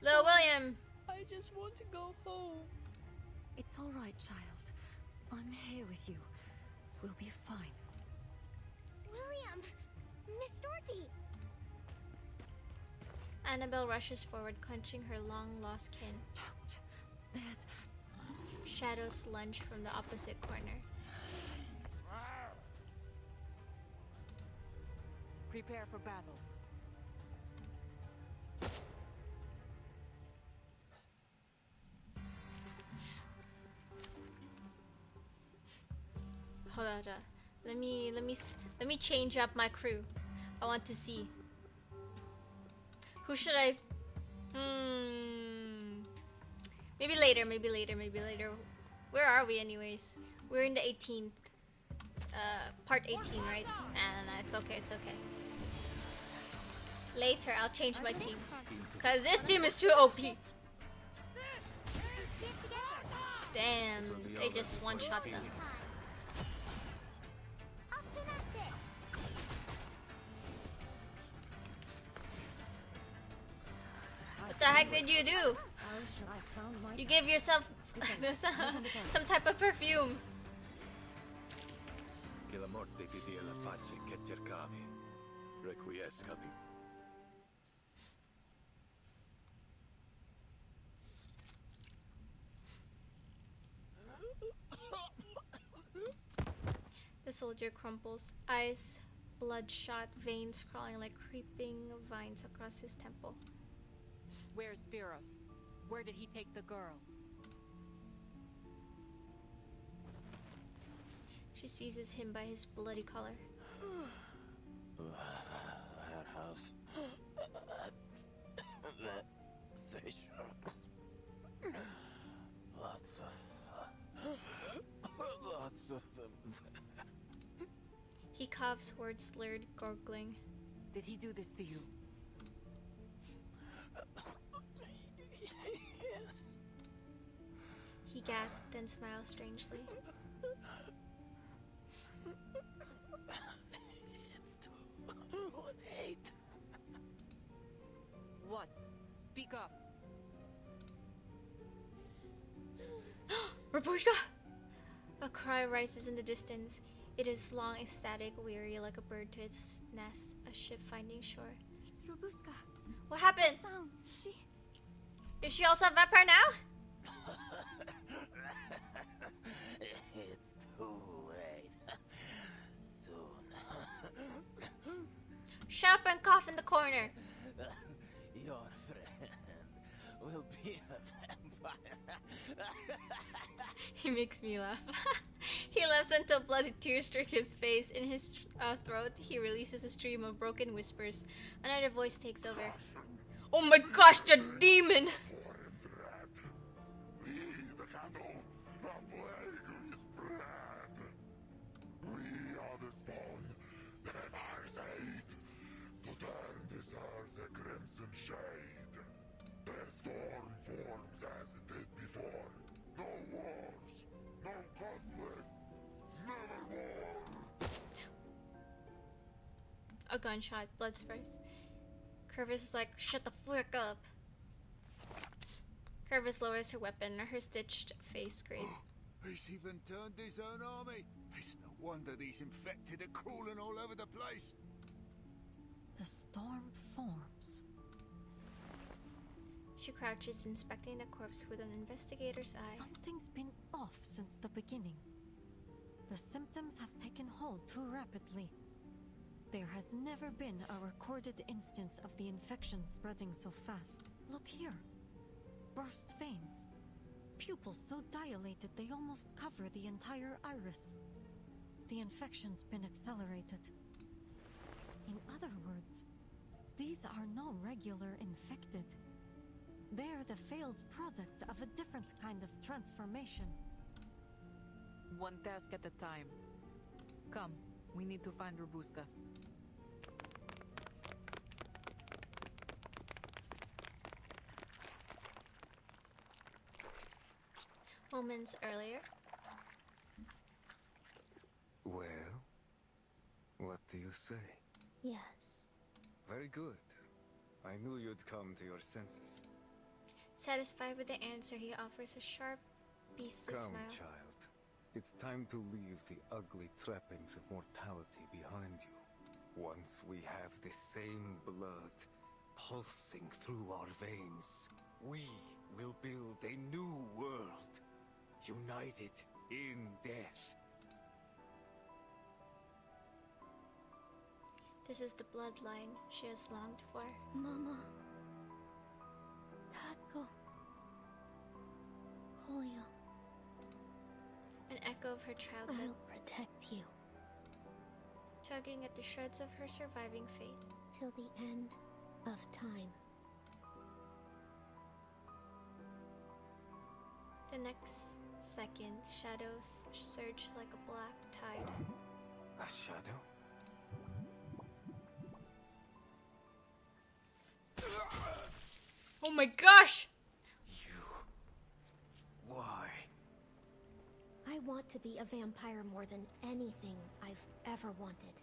Little William! I just want to go home. It's all right, child. I'm here with you. We'll be fine. William! Miss Dorothy! Annabelle rushes forward, clenching her long-lost kin. Don't. There's... Shadows lunge from the opposite corner. Prepare for battle. Hold on. Let me change up my crew. I want to see. Who should I? Maybe later. Where are we, anyways? We're in the 18th. Part 18, right? Nah, it's okay. Later, I'll change my team. Cause this team is too OP. Damn, they just one-shot them. What the heck did you do? You gave yourself some type of perfume. Che la morte ti dia la pace che cercavi. Requiescati. The soldier crumples, eyes bloodshot, veins crawling like creeping vines across his temple. Where's Biros? Where did he take the girl? She seizes him by his bloody collar. That house. That station. Lots of them. He coughs, words slurred, gurgling. Did he do this to you? He He gasped, then smiled strangely. It's too late. What? Speak up. Rabushka! A cry rises in the distance. It is long, ecstatic, weary, like a bird to its nest, a ship finding shore. It's Robuska. What happened? Sound. Is she also a vampire now? It's too late. Soon. Shut up and cough in the corner. Your friend will be a vampire. He makes me laugh. He laughs until bloody tears streak his face. In his throat, he releases a stream of broken whispers. Another voice takes over. Oh my gosh, the demon! The cattle, the plague is spread. We are the spawn the vampires ate, to turn this earth a crimson shade. The storm forms as it did before. No wars, no conflict, never war. A gunshot, blood sprays. Curvis was like, shut the fuck up. Curvis lowers her weapon, her stitched face grayed. He's even turned his own army. It's no wonder these infected are crawling all over the place. The storm forms. She crouches, inspecting the corpse with an investigator's eye. Something's been off since the beginning. The symptoms have taken hold too rapidly. There has never been a recorded instance of the infection spreading so fast. Look here. Burst veins. Pupils so dilated they almost cover the entire iris. The infection's been accelerated. In other words, these are no regular infected. They're the failed product of a different kind of transformation. One task at a time. Come, we need to find Robuska. Moments earlier. Well, what do you say? Yes. Very good. I knew you'd come to your senses. Satisfied with the answer, he offers a sharp, beastly Come, smile. child. It's time to leave the ugly trappings of mortality behind you. Once we have the same blood pulsing through our veins, we will build a new world, united in death. This is the bloodline she has longed for. Mama. Taco. Kolya. An echo of her childhood. I'll protect you. Tugging at the shreds of her surviving faith. Till the end of time. The next second, shadows surge like a black tide. A shadow? Oh my gosh! Why? I want to be a vampire more than anything I've ever wanted.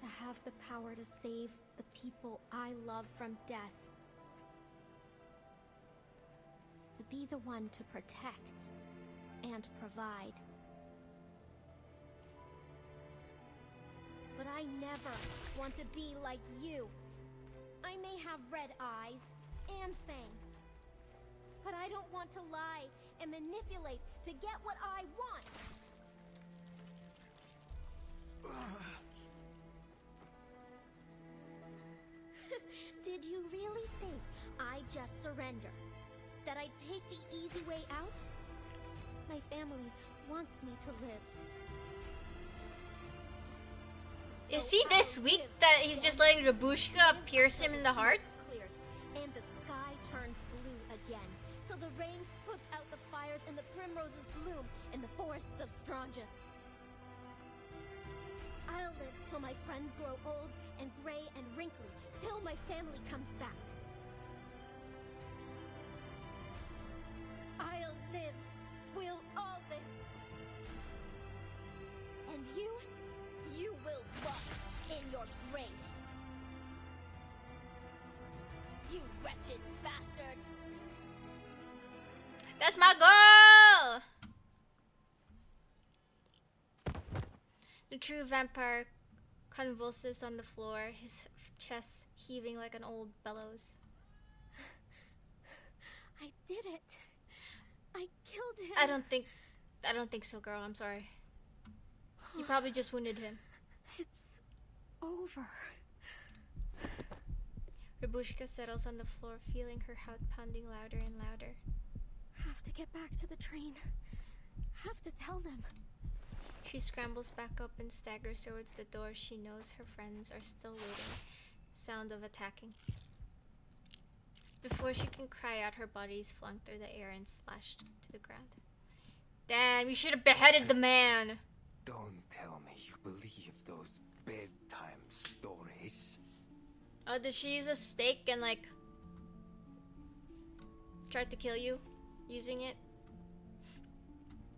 To have the power to save the people I love from death. To be the one to protect and provide. But I never want to be like you. I may have red eyes and fangs. But I don't want to lie and manipulate to get what I want. Did you really think I'd just surrender? That I'd take the easy way out? My family wants me to live. Is he this weak that he's just letting Rabushka pierce him in the heart? Clears, and the sky turns blue again, till the rain puts out the fires and the primroses bloom in the forests of Stranja. I'll live till my friends grow old and gray and wrinkly, till my family comes back. wretched bastard! That's my girl! The true vampire convulses on the floor, his chest heaving like an old bellows. I did it. I killed him. I don't think so, girl. I'm sorry. You probably just wounded him. It's over. Rabushka settles on the floor, feeling her heart pounding louder and louder. Have to get back to the train. Have to tell them. She scrambles back up and staggers towards the door. She knows her friends are still waiting. Sound of attacking. Before she can cry out, her body is flung through the air and slashed to the ground. Damn, you should have beheaded the man! Don't tell me you believe those bedtime stories. Oh, did she use a stake and like try to kill you using it?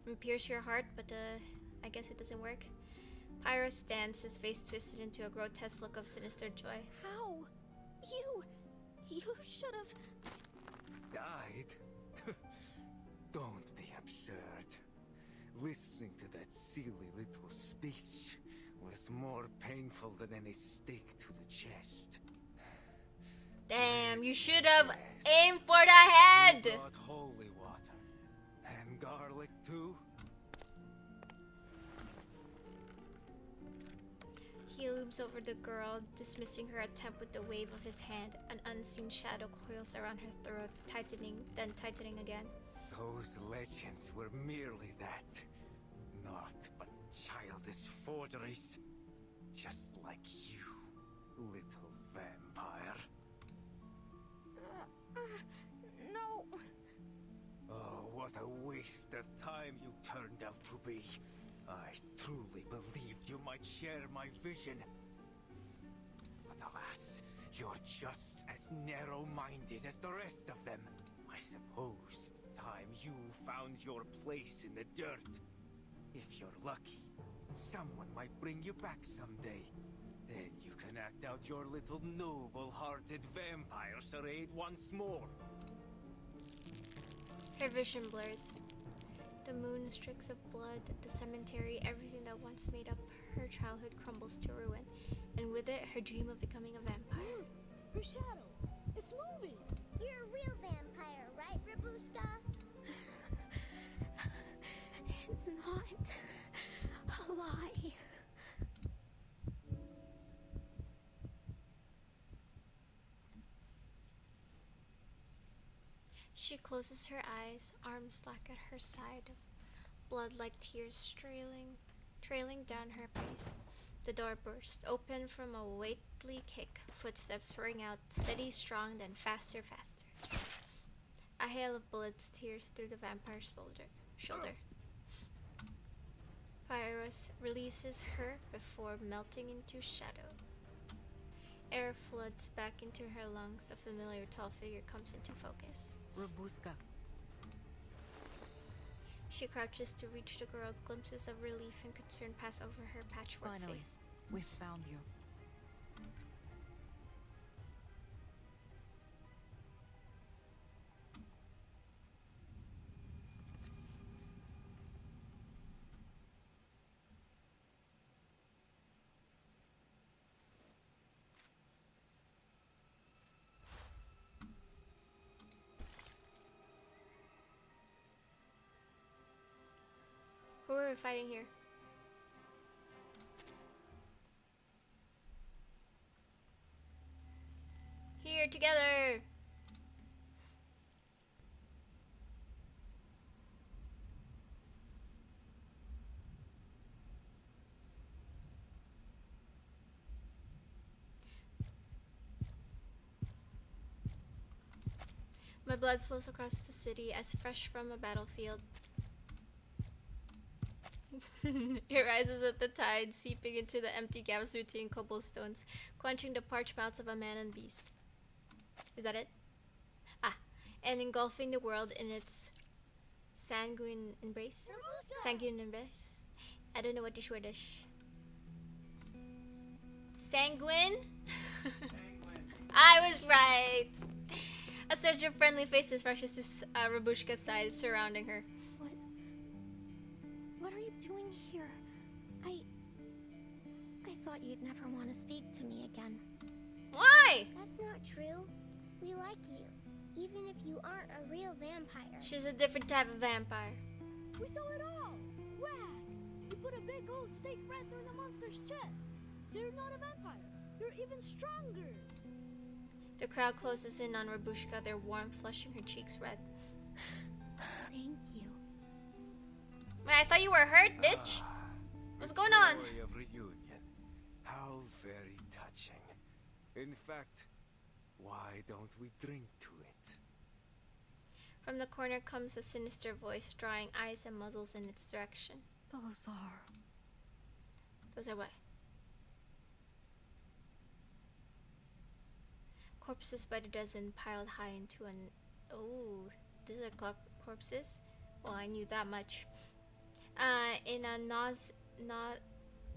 And pierce your heart, but I guess it doesn't work. Pyro stands, his face twisted into a grotesque look of sinister joy. How? You should have... Died? Don't be absurd. Listening to that silly little speech was more painful than any stake to the chest. Damn, you should have aimed for the head! Got holy water. And garlic too? He looms over the girl, dismissing her attempt with a wave of his hand. An unseen shadow coils around her throat, tightening, then tightening again. Those legends were merely that. Naught but childish forgeries. Just like you, little vampire. No. Oh, what a waste of time you turned out to be. I truly believed you might share my vision. But alas, you're just as narrow-minded as the rest of them. I suppose it's time you found your place in the dirt. If you're lucky, someone might bring you back someday. Then you can act out your little noble-hearted vampire charade once more. Her vision blurs. The moon, streaks of blood, the cemetery, everything that once made up her childhood crumbles to ruin. And with it, her dream of becoming a vampire. Her shadow! It's moving! You're a real vampire, right, Rabushka? It's not a lie. She closes her eyes, arms slack at her side, blood like tears trailing down her face. The door bursts open from a weighty kick. Footsteps ring out, steady, strong, then faster, faster. A hail of bullets tears through the vampire's shoulder. Pyrrhus releases her before melting into shadow. Air floods back into her lungs. A familiar tall figure comes into focus. Rabushka. She crouches to reach the girl. Glimpses of relief and concern pass over her patchwork Finally, face. we found you. Who are we fighting here? Here together! My blood flows across the city as fresh from a battlefield. It rises at the tide, seeping into the empty gaps between cobblestones, quenching the parched mouths of a man and beast. Is that it? Ah, and engulfing the world in its sanguine embrace. Sanguine embrace? I don't know what this word is. Sanguine? I was right! A surge of friendly faces rushes to Rabushka's side, surrounding her. What are you doing here? I thought you'd never want to speak to me again. Why? That's not true. We like you, even if you aren't a real vampire. She's a different type of vampire. We saw it all! Rad! You put a big gold stake right through the monster's chest. So you're not a vampire. You're even stronger. The crowd closes in on Rabushka, their warmth flushing her cheeks red. Thank you. Wait, I thought you were hurt, bitch. What's going on? Joy of reunion. How very touching. In fact, why don't we drink to it? From the corner comes a sinister voice, drawing eyes and muzzles in its direction. Those are what? Corpses by the dozen piled high into an... Oh, these are corpses? Well, I knew that much. In a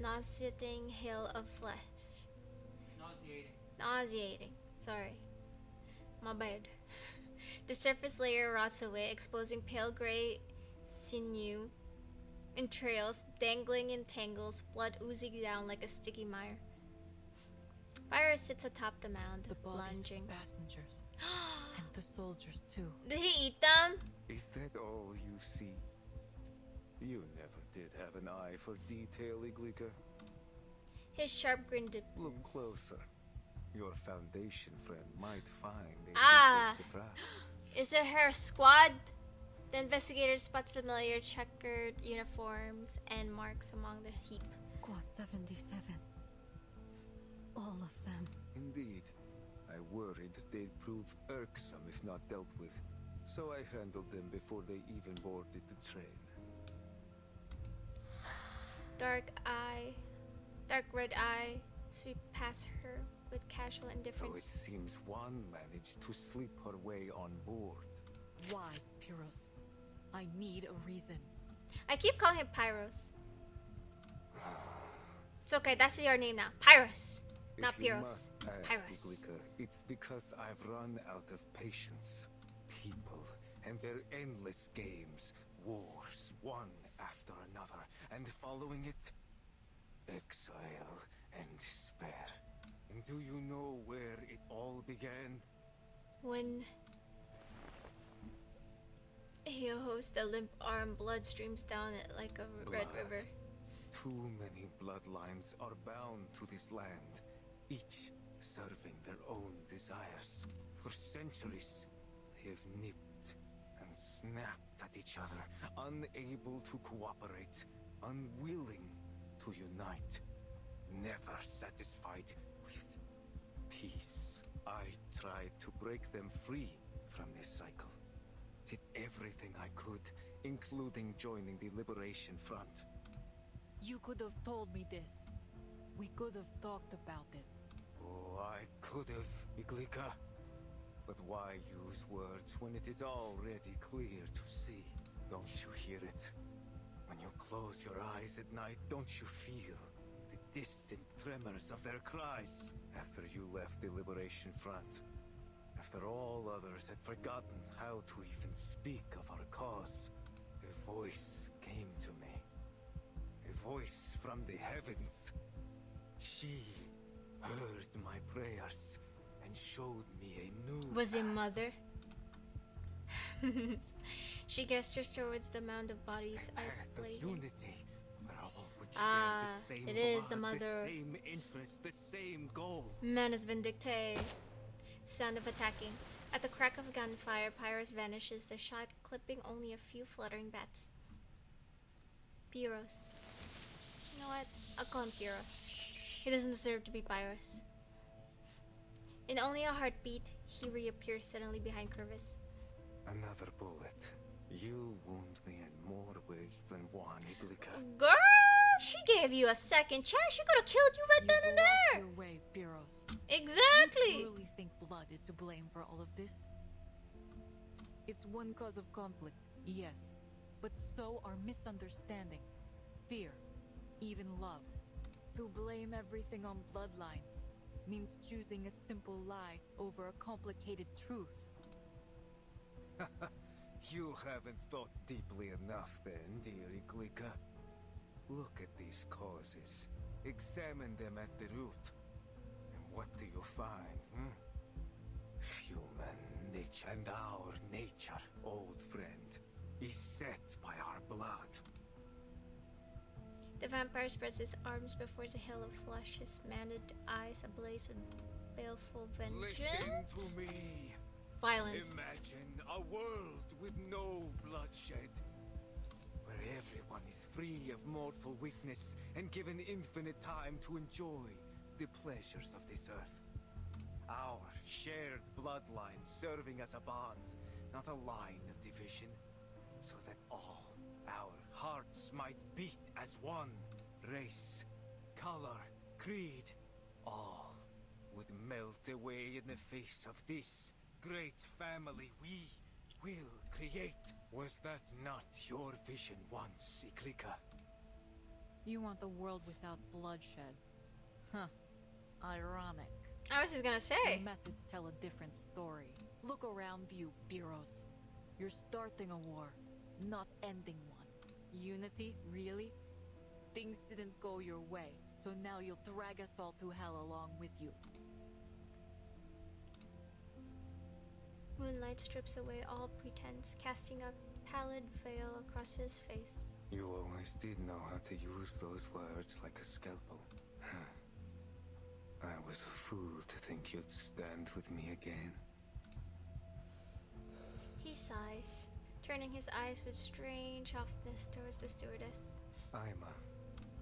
nauseating hill of flesh. Nauseating. Sorry. My bad. The surface layer rots away, exposing pale gray sinew, entrails dangling in tangles, blood oozing down like a sticky mire. Pyrrhus sits atop the mound, lunging. The passengers. And the soldiers too. Did he eat them? Is that all you see? You never did have an eye for detail, Iglika. His sharp grin deepens. Look closer. Your Foundation friend might find a little surprise. Is it her squad? The investigator spots familiar checkered uniforms and marks among the heap. Squad 77. All of them. Indeed. I worried they'd prove irksome if not dealt with, so I handled them before they even boarded the train. Dark red eye, sweep past her with casual indifference. Oh, it seems one managed to slip her way on board. Why, Pyros? I need a reason. I keep calling him Pyros. It's okay, that's your name now. Pyros. Not If you Pyros. must ask, Pyros. Iglika, it's because I've run out of patience. People and their endless games, wars, one after another, and following it, exile and despair. And do you know where it all began? When he hosts the limp arm, blood streams down it like a red river. Too many bloodlines are bound to this land, each serving their own desires. For centuries, they have nipped and snapped at each other, unable to cooperate, unwilling to unite, never satisfied with peace. I tried to break them free from this cycle. Did everything I could, including joining the Liberation Front. You could have told me this. We could have talked about it. Oh, I could have, Iglika. But why use words when it is already clear to see? Don't you hear it? When you close your eyes at night, don't you feel the distant tremors of their cries? After you left the Liberation Front, after all others had forgotten how to even speak of our cause, a voice came to me. A voice from the heavens. She heard my prayers and showed me a new Was it path. Mother? She gestures towards the mound of bodies, eyes blazing. Unity, where all would share the same it is the blood, mother. the same interest, the same goal. Manus Vindictae. Sound of attacking. At the crack of gunfire, Pyrrhus vanishes, the shot clipping only a few fluttering bats. Pyros. You know what? I'll call him Pyros. He doesn't deserve to be Pyrrhus. In only a heartbeat, he reappears suddenly behind Curvis. Another bullet. You wound me in more ways than one, Iglika. Girl, she gave you a second chance. She could have killed you right then and there. Your way, Pyros. Exactly. You really think blood is to blame for all of this? It's one cause of conflict, yes, but so are misunderstanding, fear, even love. To blame everything on bloodlines means choosing a simple lie over a complicated truth. You haven't thought deeply enough then, dear Iglika. Look at these causes. Examine them at the root. And what do you find, Human nature, and our nature, old friend, is set by our blood. The vampire spreads his arms before the hill of flesh, his manded eyes ablaze with baleful vengeance. Listen to me. Violence. Imagine a world with no bloodshed, where everyone is free of mortal weakness and given infinite time to enjoy the pleasures of this earth. Our shared bloodline serving as a bond, not a line of division, so that all our hearts might beat as one. Race, color, creed, all would melt away in the face of this great family we will create. Was that not your vision once, Iglika? You want the world without bloodshed. Huh. Ironic. I was just gonna say. Your methods tell a different story. Look around you, Biros. You're starting a war, not ending one. Unity, really? Things didn't go your way, so now you'll drag us all to hell along with you. Moonlight strips away all pretense, casting a pallid veil across his face. You always did know how to use those words like a scalpel. I was a fool to think you'd stand with me again. He sighs, turning his eyes with strange softness towards the stewardess. Aima,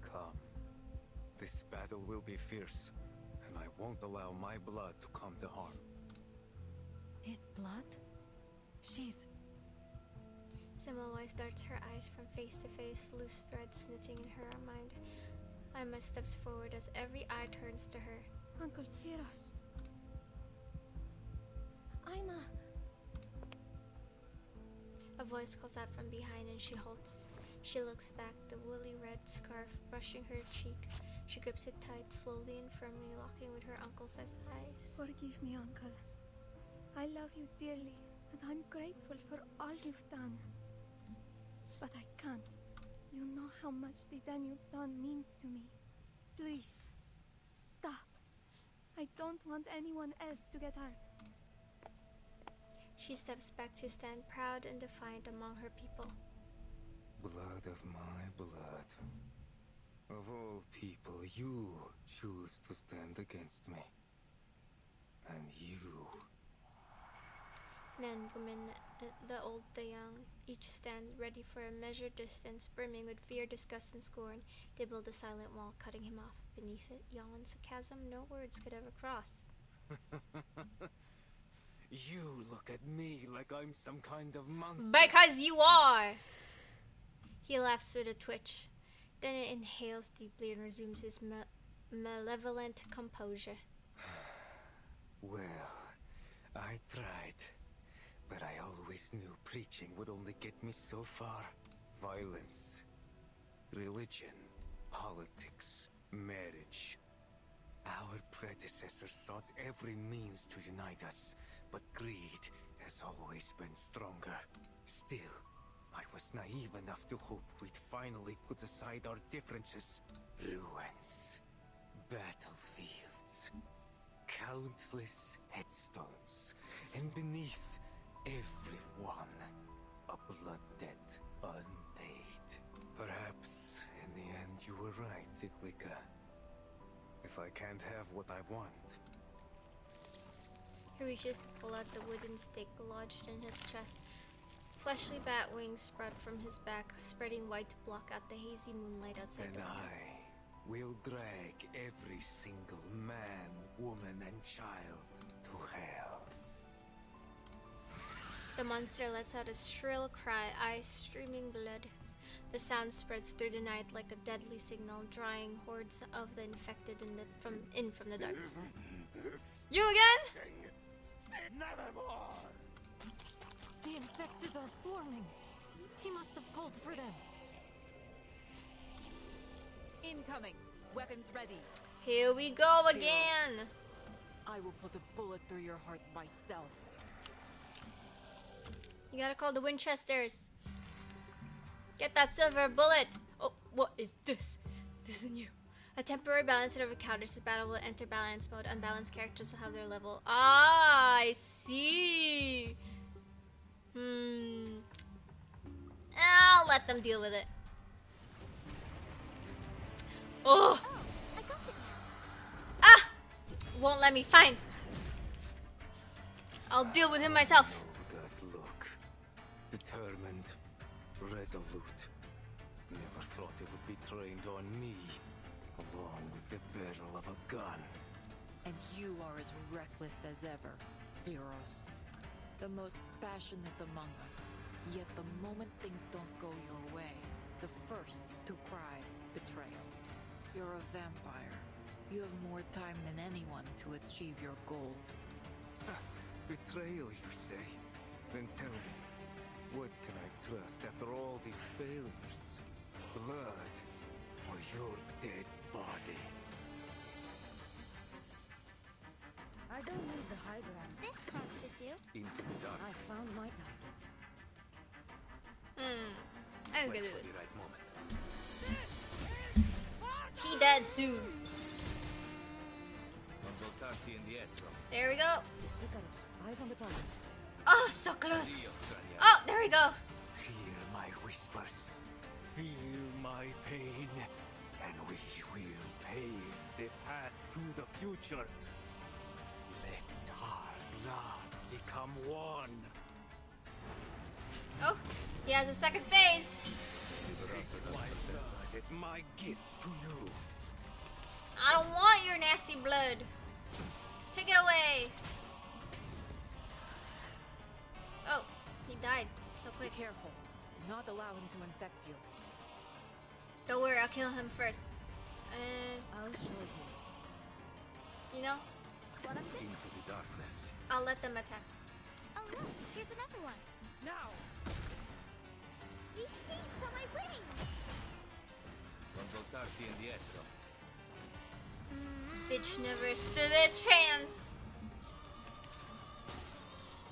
come. This battle will be fierce, and I won't allow my blood to come to harm. His blood? She's... Semmelweis darts her eyes from face to face, loose threads knitting in her mind. Aima steps forward as every eye turns to her. Uncle Piros. Aima. A voice calls out from behind and she halts. She looks back, the woolly red scarf brushing her cheek. She grips it tight, slowly and firmly, locking with her uncle's eyes. Forgive me, Uncle. I love you dearly, and I'm grateful for all you've done. But I can't. You know how much the Danube Dawn means to me. Please, stop. I don't want anyone else to get hurt. She steps back to stand proud and defiant among her people. Blood of my blood. Of all people, you choose to stand against me. And you... Men, women, the old, the young, each stand ready for a measured distance, brimming with fear, disgust, and scorn. They build a silent wall, cutting him off. Beneath it yawns a chasm no words could ever cross. You look at me like I'm some kind of monster. Because you are! He laughs with a twitch, then inhales deeply and resumes his malevolent composure. Well, I tried. But I always knew preaching would only get me so far. Violence, religion, politics, marriage. Our predecessors sought every means to unite us, but greed has always been stronger. Still, I was naive enough to hope we'd finally put aside our differences. Ruins, battlefields, countless headstones, and beneath everyone, a blood debt unpaid. Perhaps, in the end, you were right, Iglika. If I can't have what I want... He reaches to pull out the wooden stake lodged in his chest. Fleshly bat wings spread from his back, spreading white to block out the hazy moonlight outside And the window. I will drag every single man, woman, and child to hell. The monster lets out a shrill cry, eyes streaming blood. The sound spreads through the night like a deadly signal, drawing hordes of the infected from the dark. You again? Nevermore! The infected are forming. He must have called for them. Incoming. Weapons ready. Here we go again. I will put a bullet through your heart myself. You gotta call the Winchesters. Get that silver bullet. Oh, what is this? This is new. A temporary balance that encounters this battle will enter balance mode. Unbalanced characters will have their level. Ah, I see. I'll let them deal with it. Oh. Ah! Won't let me find. I'll deal with him myself. That look. Determined. Resolute. Never thought it would be trained on me. Along with the barrel of a gun. And you are as reckless as ever, Pyros. The most passionate among us. Yet the moment things don't go your way, the first to cry betrayal. You're a vampire. You have more time than anyone to achieve your goals. Betrayal, you say? Then tell me, what can I trust after all these failures? Blood or your dead body? I don't need the high ground. This part should do. Into the dark. I found my target. I'm gonna do Wait for this. the right moment. He dead soon. There we go. Icarus, eyes on the target. Oh, so close. Oh, there we go. Hear my whispers. Feel my pain. And we will pave the path to the future. Let our blood become one. Oh, he has a second phase. My blood is my gift to you. I don't want your nasty blood. Take it away. Oh, he died so quick. Be careful. Do not allow him to infect you. Don't worry, I'll kill him first. And I'll show you. you know, One of them? Into the darkness. I'll let them attack. Oh look, here's another one. Now! These sheets are my wings! Bitch never stood a chance.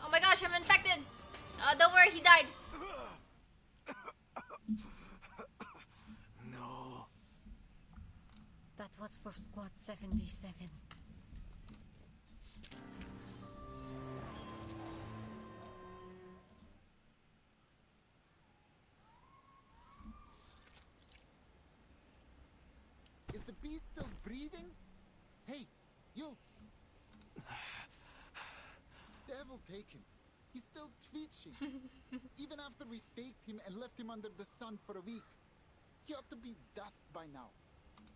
Oh my gosh, I'm infected. Don't worry, he died. No. That was for Squad 77. Is the beast still breathing? Hey, you! Devil take him. He's still twitching. Even after we staked him and left him under the sun for a week. He ought to be dust by now.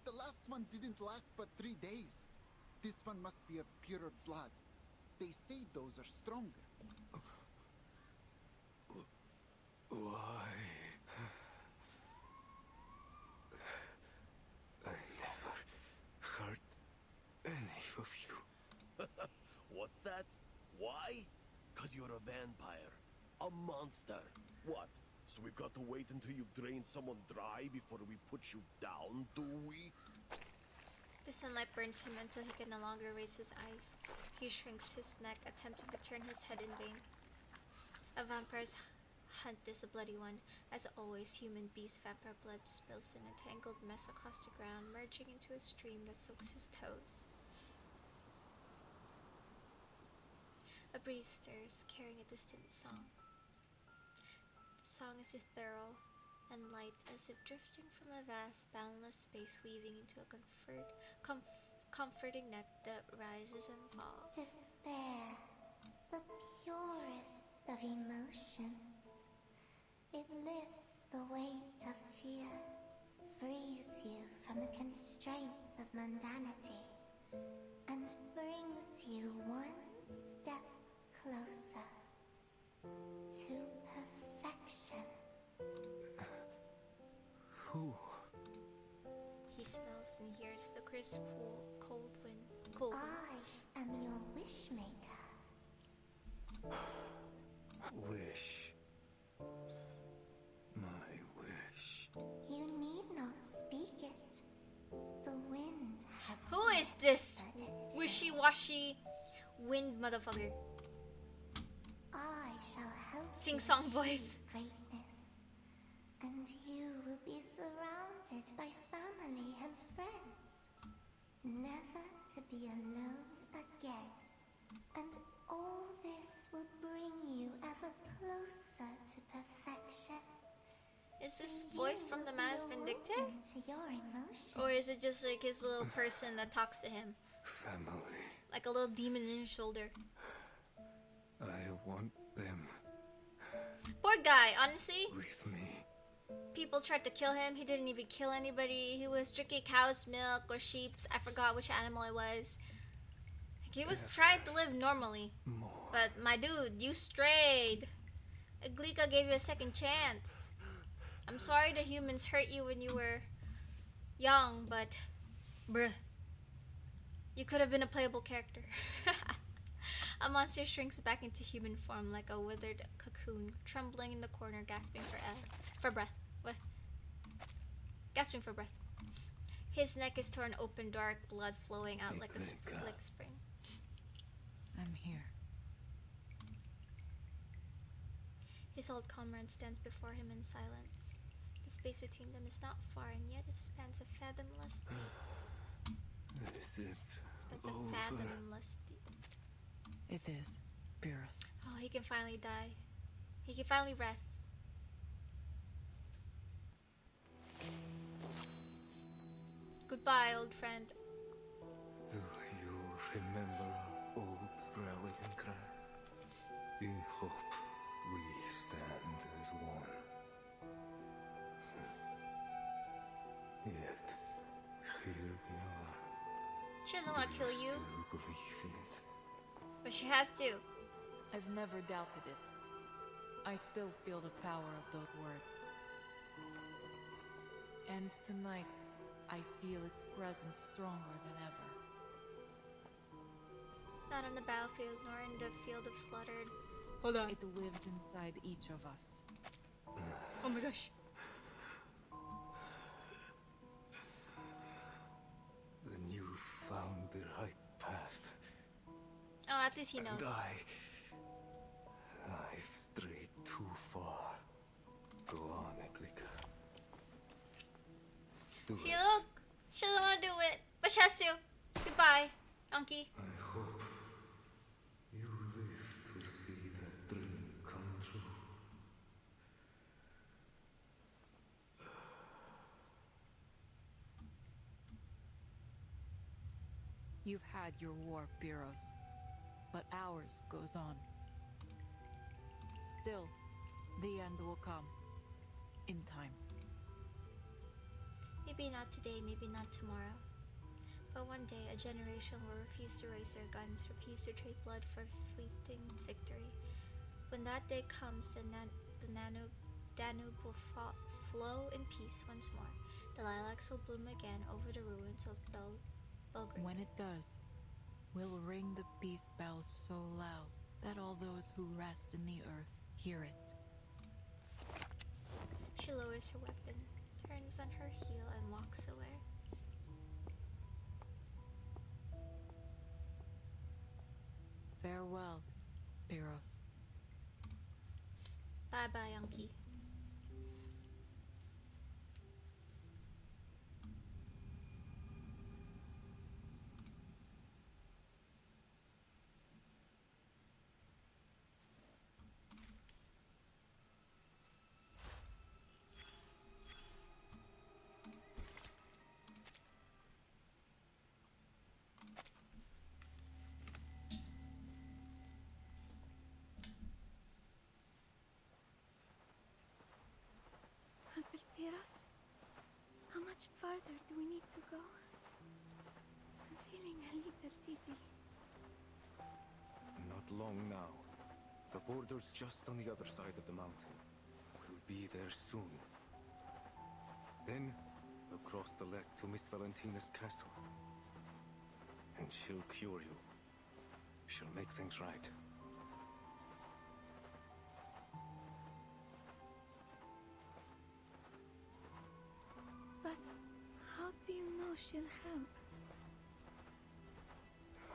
The last one didn't last but 3 days. This one must be of purer blood. They say those are stronger. Why? I never hurt any of you. What's that? Why? 'Cause you're a vampire. A monster. What? So we got to wait until you drain someone dry before we put you down, do we? The sunlight burns him until he can no longer raise his eyes. He shrinks his neck, attempting to turn his head in vain. A vampire's hunt is a bloody one. As always, human beast vampire blood spills in a tangled mess across the ground, merging into a stream that soaks his toes. A breeze stirs, carrying a distant song. The song is ethereal and light, as if drifting from a vast, boundless space, weaving into a comforting net that rises and falls. Despair, the purest of emotions. It lifts the weight of fear, frees you from the constraints of mundanity, and brings you one step closer to perfection. Who? He smells and hears the crisp, cold wind. Cold wind. I am your wishmaker. Wish. My wish. You need not speak it. The wind has. Who is this wishy-washy wind motherfucker? I shall help sing-song voice. Greatness. And you will be surrounded by family and friends. Never to be alone again. And all this will bring you ever closer to perfection. Is this voice from the man is vindictive? To your emotions. Or is it just like his little person that talks to him? Family. Like a little demon in his shoulder. I want them Poor guy, honestly. with me. People tried to kill him. He didn't even kill anybody. He was drinking cow's milk or sheep's. I forgot which animal it was. He was trying to live normally. But my dude, you strayed. Iglika gave you a second chance. I'm sorry the humans hurt you when you were young, but bruh, you could have been a playable character. A monster shrinks back into human form like a withered cocoon, trembling in the corner, gasping for breath. What? Gasping for breath. His neck is torn open, dark blood flowing out like spring. I'm here. His old comrade stands before him in silence. The space between them is not far, and yet it spans a fathomless deep. Is it Spans a over? fathomless deep. It is, Pyrrhus. Oh, he can finally die. He can finally rest. Goodbye, old friend. Do you remember our old rallying cry? In hope we stand as one. Yet, here we are. She doesn't want to kill you, Still breathing. but she has to. I've never doubted it. I still feel the power of those words. And tonight, I feel its presence stronger than ever. Not on the battlefield, nor in the field of slaughtered. Hold on. It lives inside each of us. Oh my gosh. Then you found the right path. Oh, at least he knows. And I've strayed too far. Go on, Eglika. Do See, it. look! She doesn't want to do it, but she has to. Goodbye, Anki. I hope you live to see that dream come true. You've had your war, Pyrrhus, but ours goes on. Still, the end will come. In time. Maybe not today, maybe not tomorrow. But one day, a generation will refuse to raise their guns, refuse to trade blood for fleeting victory. When that day comes, the Danube will flow in peace once more. The lilacs will bloom again over the ruins of Belgrade. When it does, we'll ring the peace bell so loud that all those who rest in the earth hear it. She lowers her weapon, turns on her heel, and walks away. Farewell, Pyrrhus. Bye-bye, Anki. Uncle Pyrrhus, how much farther do we need to go? I'm feeling a little dizzy. Not long now. The border's just on the other side of the mountain. We'll be there soon. Then, across the lake to Miss Valentina's castle. And she'll cure you. She'll make things right. But how do you know she'll help?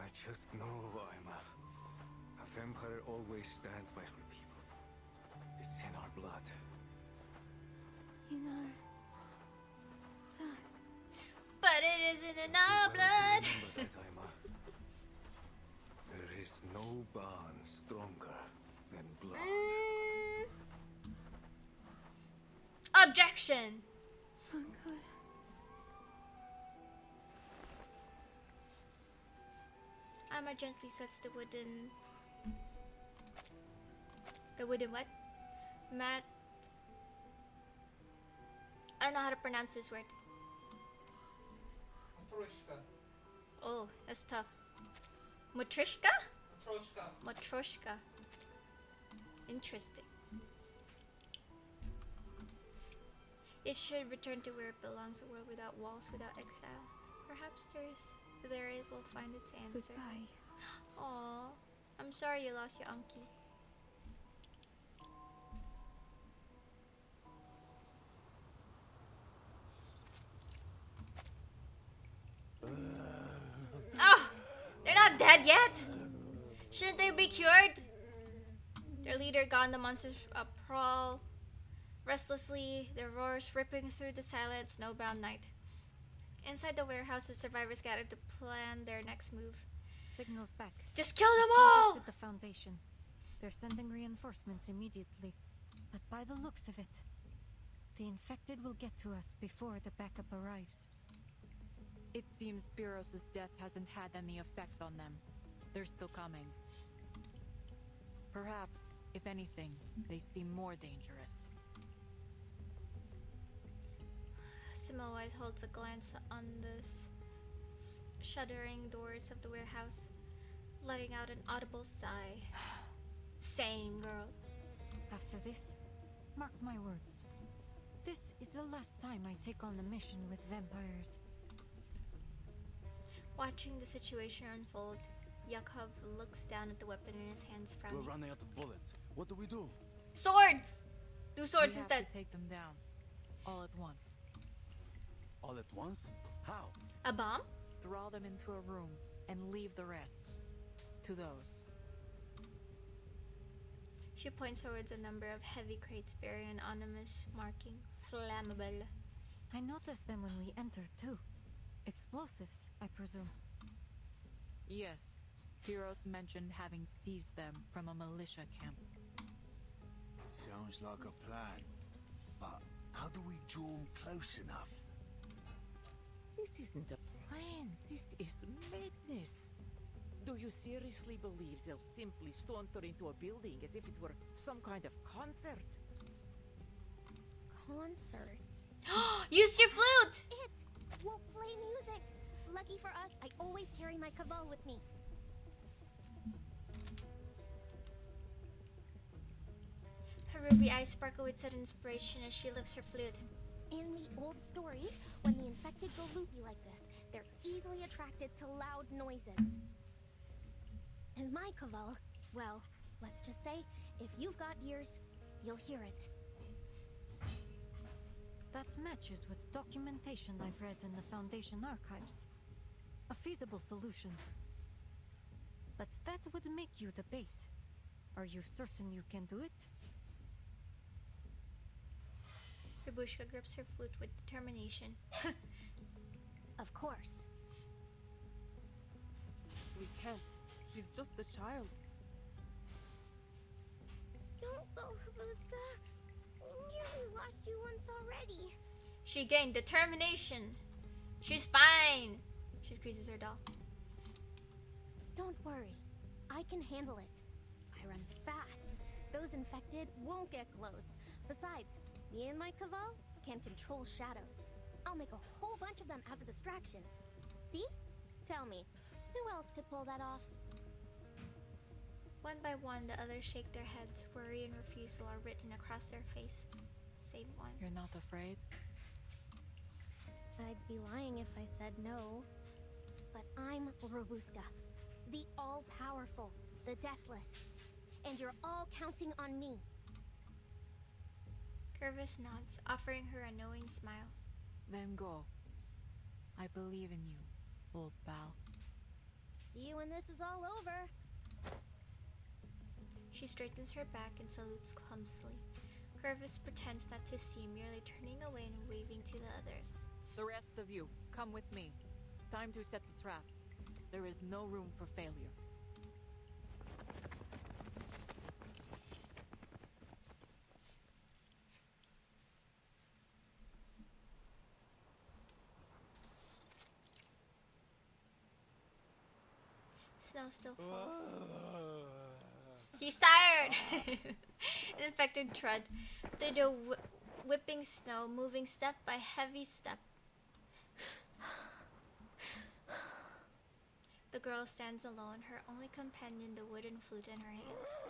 I just know, Aima. A vampire always stands by her people. blood. In our But it isn't in our blood. Remember that, Aima. There is no bond stronger than blood. Objection. Uncle. Amma gently sets the wooden what? Mat. I don't know how to pronounce this word. Matryoshka. Oh, that's tough. Matryoshka? Matryoshka. Matryoshka. Interesting. It should return to where it belongs, a world without walls, without exile. Perhaps there it will find its answer. Goodbye. Aww. I'm sorry you lost your Anki. Oh! They're not dead yet! Shouldn't they be cured? Their leader gone, the monsters prowl restlessly, their roars ripping through the silent, snowbound night. Inside the warehouse, the survivors gathered to plan their next move. Signals back. Just kill them all! Contacted the Foundation. They're sending reinforcements immediately. But by the looks of it, the infected will get to us before the backup arrives. It seems Pyros' death hasn't had any effect on them. They're still coming. Perhaps, if anything, they seem more dangerous. Samowise holds a glance on the shuddering doors of the warehouse, letting out an audible sigh. Same, girl. After this, mark my words. This is the last time I take on a mission with vampires. Watching the situation unfold, Yakov looks down at the weapon in his hands, frowning. We're running out of bullets. What do we do? Swords! Do swords We have instead. to take them down. All at once. All at once? How? A bomb? Draw them into a room and leave the rest to those. She points towards a number of heavy crates bearing an ominous marking, flammable. I noticed them when we entered too. Explosives, I presume. Yes. Pyros mentioned having seized them from a militia camp. Sounds like a plan. But how do we draw them close enough? This isn't a plan. This is madness. Do you seriously believe they'll simply saunter into a building as if it were some kind of concert? Concert? Use your flute! It will play music. Lucky for us, I always carry my kaval with me. Her ruby eyes sparkle with sudden inspiration as she lifts her flute. In the old stories, when the infected go loopy like this, they're easily attracted to loud noises. And my kaval, well, let's just say, if you've got ears, you'll hear it. That matches with documentation I've read in the Foundation archives. A feasible solution. But that would make you the bait. Are you certain you can do it? Babushka grips her flute with determination. Of course. We can't. She's just a child. Don't go, Haruska. We nearly lost you once already. She gained determination. She's fine. She squeezes her doll. Don't worry. I can handle it. I run fast. Those infected won't get close. Besides, me and my kaval can control shadows. I'll make a whole bunch of them as a distraction. See? Tell me, who else could pull that off? One by one, the others shake their heads. Worry and refusal are written across their face. Same one. You're not afraid? I'd be lying if I said no. But I'm Robuska, the all-powerful, the deathless. And you're all counting on me. Curvis nods, offering her a knowing smile. Then go. I believe in you, old pal. See you when this is all over. She straightens her back and salutes clumsily. Gervis pretends not to see, merely turning away and waving to the others. The rest of you, come with me. Time to set the trap. There is no room for failure. Snow still falls. He's tired! An infected trud through the whipping snow, moving step by heavy step. The girl stands alone, her only companion the wooden flute in her hands.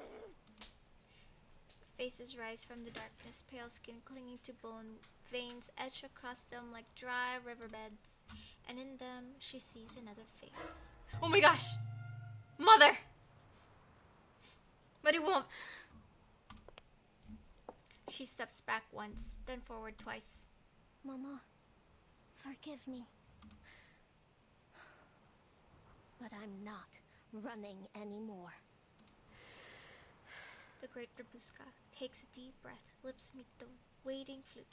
Faces rise from the darkness, pale skin clinging to bone, veins etched across them like dry riverbeds, and in them she sees another face. Oh my gosh! Mother! But it won't. She steps back once, then forward twice. Mama, forgive me. But I'm not running anymore. The great Rabuska takes a deep breath, lips meet the waiting flute.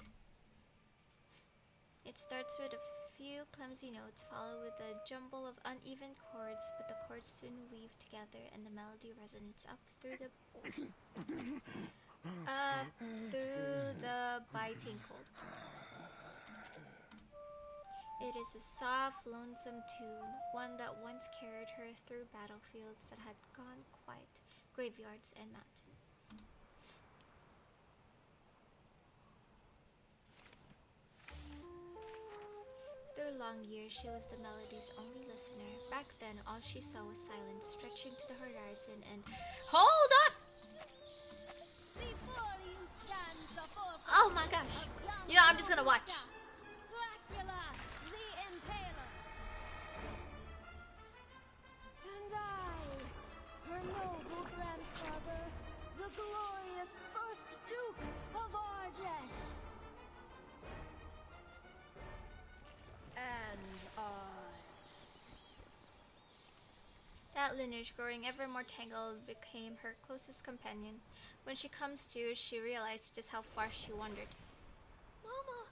It starts with a few clumsy notes, followed with a jumble of uneven chords, but the chords soon weave together and the melody resonates up through the biting cold. It is a soft, lonesome tune, one that once carried her through battlefields that had gone quiet, graveyards and mountains. Through long years, she was the melody's only listener. Back then, all she saw was silence, stretching to the horizon and... Hold up! Before you stands the forefront Oh my gosh. You know, I'm just gonna watch. Dracula, the Impaler. And I, her noble grandfather, the glorious first Duke of Argesh. And That lineage, growing ever more tangled, became her closest companion. When she comes to, she realized just how far she wandered. Mama!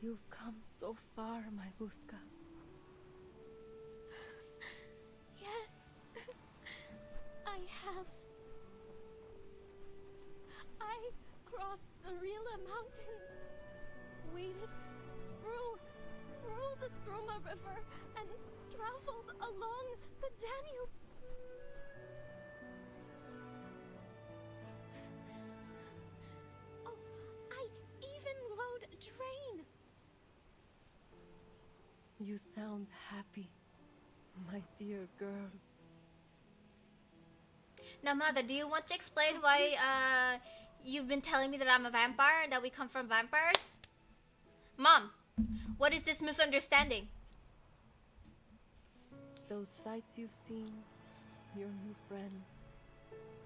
You've come so far, my Buska. Yes, I have. I crossed the Rila Mountains, waded through the Struma River, and traveled along the Danube. Oh, I even rode a train. You sound happy, my dear girl. Now, Mother, do you want to explain why you've been telling me that I'm a vampire and that we come from vampires? Mom, what is this misunderstanding? Those sights you've seen, your new friends,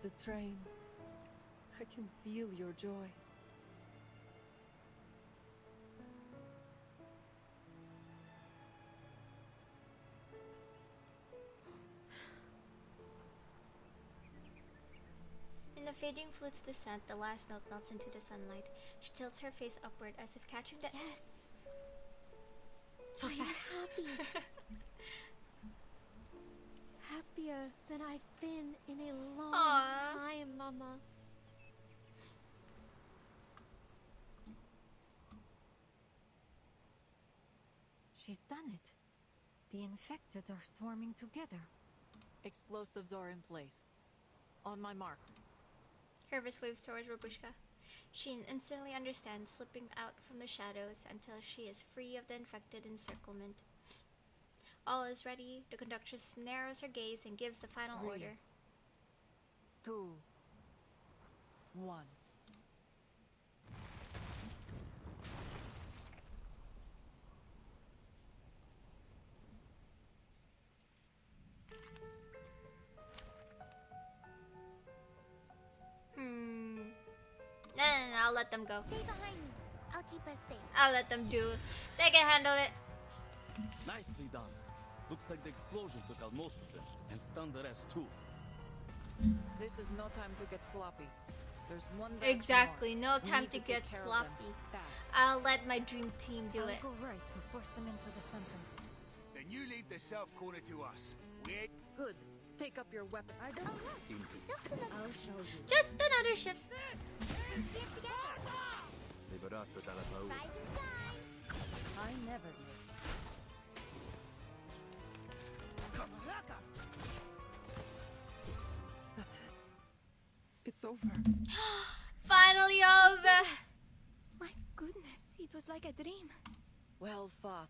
the train. I can feel your joy. In the fading flute's descent, the last note melts into the sunlight. She tilts her face upward as if catching the... Yes. So I'm fast. happy. Happier than I've been in a long time, Mama. She's done it. The infected are swarming together. Explosives are in place. On my mark. Hervis waves towards Robushka. She instantly understands, slipping out from the shadows until she is free of the infected encirclement. All is ready. The conductress narrows her gaze and gives the final 3, order. 2, 1. No, I'll let them go. Stay behind me. I'll keep us safe. I'll let them do. They can handle it. Nicely done. Looks like the explosion took out most of them, and stunned the rest too. This is no time to get sloppy. There's one batch Exactly, more. no We time need to take get care of them sloppy. fast. I'll let my dream team do I'll it. go right to force them into the center. Then you leave the south corner to us. We Good. Take up your weapon. I don't. I'll show you. Just another shift. Liberato dalla paura. I never miss. That's it. It's over. Finally over. My goodness, it was like a dream. Well fought,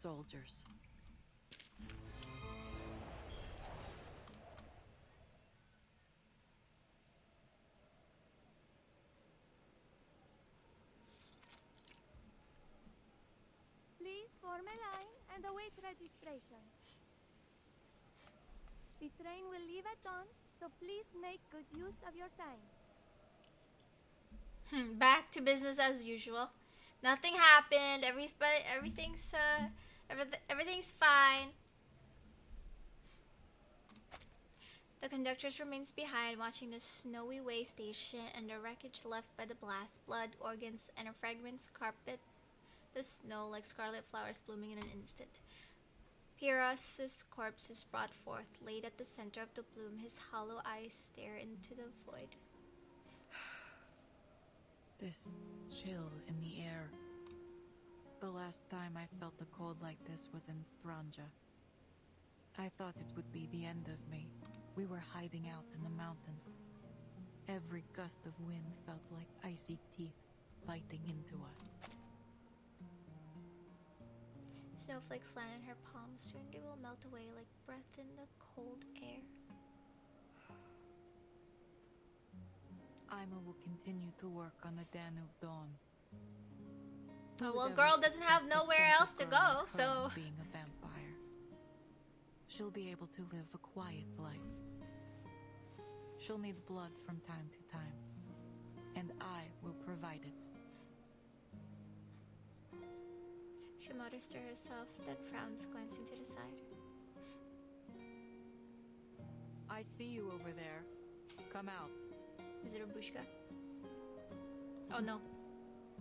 soldiers. Please form a line and await registration. The train will leave at dawn, so please make good use of your time. Back to business as usual. Nothing happened. Everything's fine. The conductor remains behind, watching the snowy way station and the wreckage left by the blast. Blood, organs, and a fragrance carpet the snow like scarlet flowers blooming in an instant. Pyrrhus's corpse is brought forth, laid at the center of the bloom. His hollow eyes stare into the void. This chill in the air. The last time I felt the cold like this was in Stranja. I thought it would be the end of me. We were hiding out in the mountains. Every gust of wind felt like icy teeth biting into us. Snowflakes land in her palms. Soon they will melt away like breath in the cold air. Ima will continue to work on the Danube Dawn. Well, girl doesn't have nowhere else to go, so... Being a vampire. She'll be able to live a quiet life. She'll need blood from time to time. And I will provide it. She mutters to herself, then frowns, glancing to the side. I see you over there. Come out. Is it Babushka? Oh no.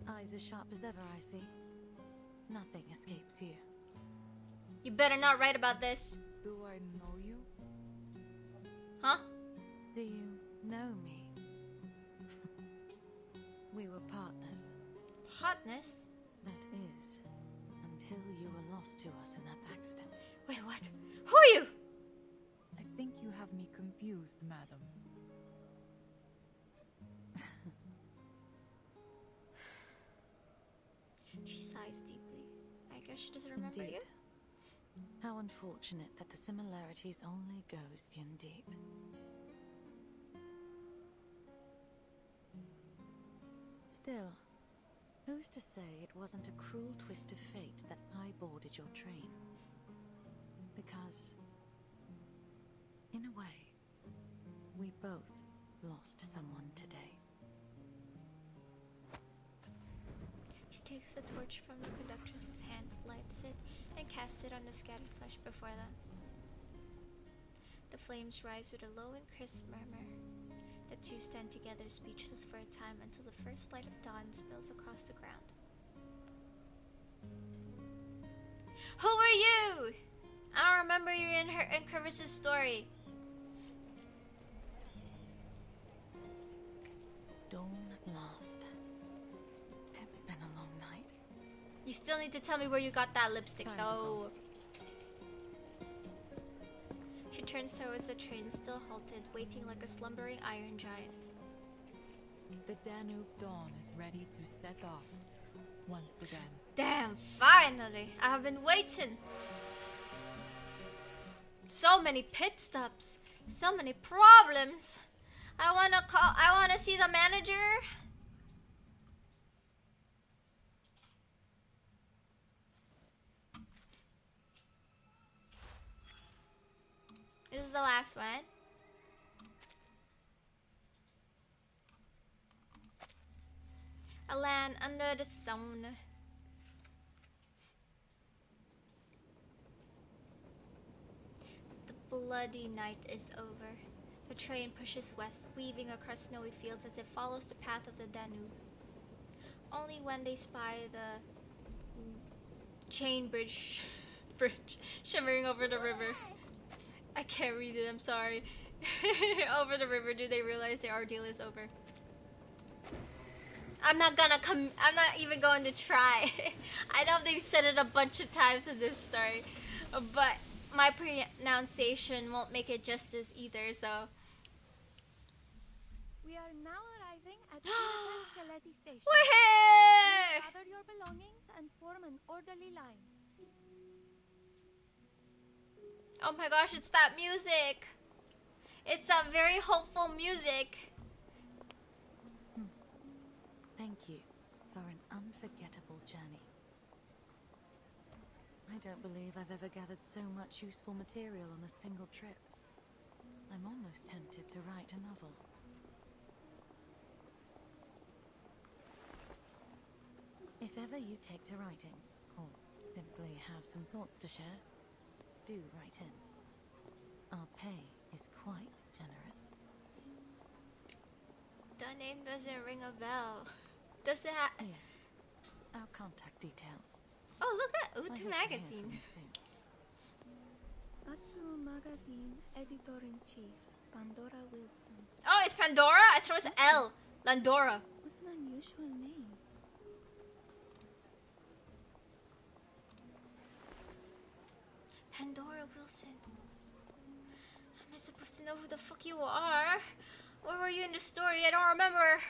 Eyes as sharp as ever, I see. Nothing escapes you. You better not write about this. Do I know you? Huh? Do you know me? We were partners. Partners? That is, until you were lost to us in that accident. Wait, what? Who are you? I think you have me confused, madam. She sighs deeply. I guess she doesn't remember Indeed. you. How unfortunate that the similarities only go skin deep. Still, who's to say it wasn't a cruel twist of fate that I boarded your train? Because, in a way, we both lost someone today. She takes the torch from the conductress's hand, lights it, and casts it on the scattered flesh before them. The flames rise with a low and crisp murmur. The two stand together, speechless for a time, until the first light of dawn spills across the ground. Who are you? I don't remember you in Kervis's story. Dawn at last. It's been a long night. You still need to tell me where you got that lipstick, though. She turns towards the train, still halted, waiting like a slumbering iron giant. The Danube Dawn is ready to set off once again. Damn, finally! I have been waiting. So many pit stops, so many problems. I wanna see the manager. This is the last one. A land under the sun. bloody night is over. The train pushes west, weaving across snowy fields as it follows the path of the Danube. Only when they spy the chain bridge shimmering over the river. I can't read it, I'm sorry. Over the river do they realize their ordeal is over. I'm not even going to try. I know they've said it a bunch of times in this story, but my pronunciation won't make it justice either, so. We are now arriving at Budapest Keleti station. Woohoo! Please gather your belongings and form an orderly line. Oh my gosh, it's that music. It's that very hopeful music. Thank you for an unforgettable journey. I don't believe I've ever gathered so much useful material on a single trip. I'm almost tempted to write a novel. If ever you take to writing, or simply have some thoughts to share, do write in. Our pay is quite generous. The name doesn't ring a bell. Does it have... Our contact details. Oh, look at I hope Utu to hear Magazine. from you soon. Atu Magazine Editor-in-Chief, Pandora Wilson. Oh, it's Pandora? I thought it was L. Landora. What an unusual name. Pandora Wilson. Am I supposed to know who the fuck you are? Where were you in the story? I don't remember.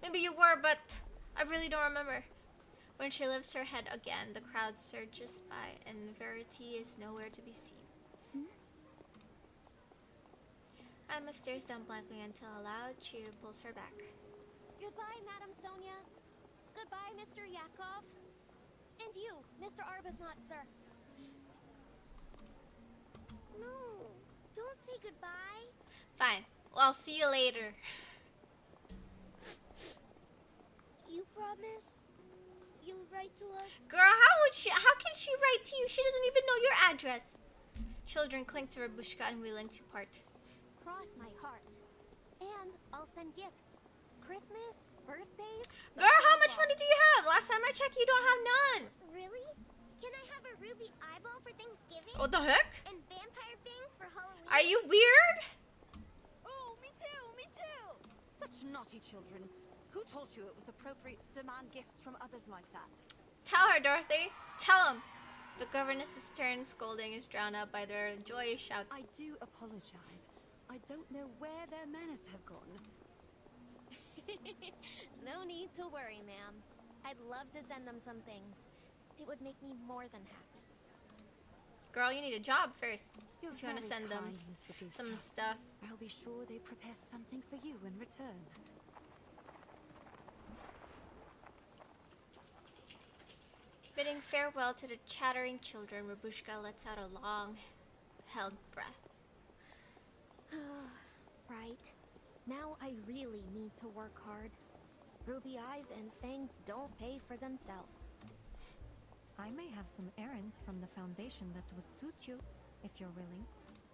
Maybe you were, but I really don't remember. When she lifts her head again, the crowd surges by, and Verity is nowhere to be seen. Emma stares down blankly until a loud cheer pulls her back. Goodbye, Madam Sonia. Goodbye, Mr. Yakov. And you, Mr. Arbuthnot, sir. No, don't say goodbye. Fine. Well, I'll see you later. You promise? You'll write to us? Girl, how can she write to you? She doesn't even know your address. Children cling to Rabushka, unwilling to part. Cross my heart. And I'll send gifts. Christmas, birthdays. Girl, how much money do you have? Last time I checked, you don't have none. Really? Can I have a ruby eyeball for Thanksgiving? What the heck? And vampire fangs for Halloween? Are you weird? Oh, me too, me too. Such naughty children. Who told you it was appropriate to demand gifts from others like that? Tell her, Dorothy. Tell him. The governess's stern scolding is drowned out by their joyous shouts. I do apologize. I don't know where their manners have gone. No need to worry, ma'am. I'd love to send them some things. It would make me more than happy. Girl, you need a job first. You're if you want to very send them kind, Miss Rabushka. some stuff. I'll be sure they prepare something for you in return. Bidding farewell to the chattering children, Rabushka lets out a long, held breath. Right. Now I really need to work hard. Ruby eyes and fangs don't pay for themselves. I may have some errands from the Foundation that would suit you, if you're willing.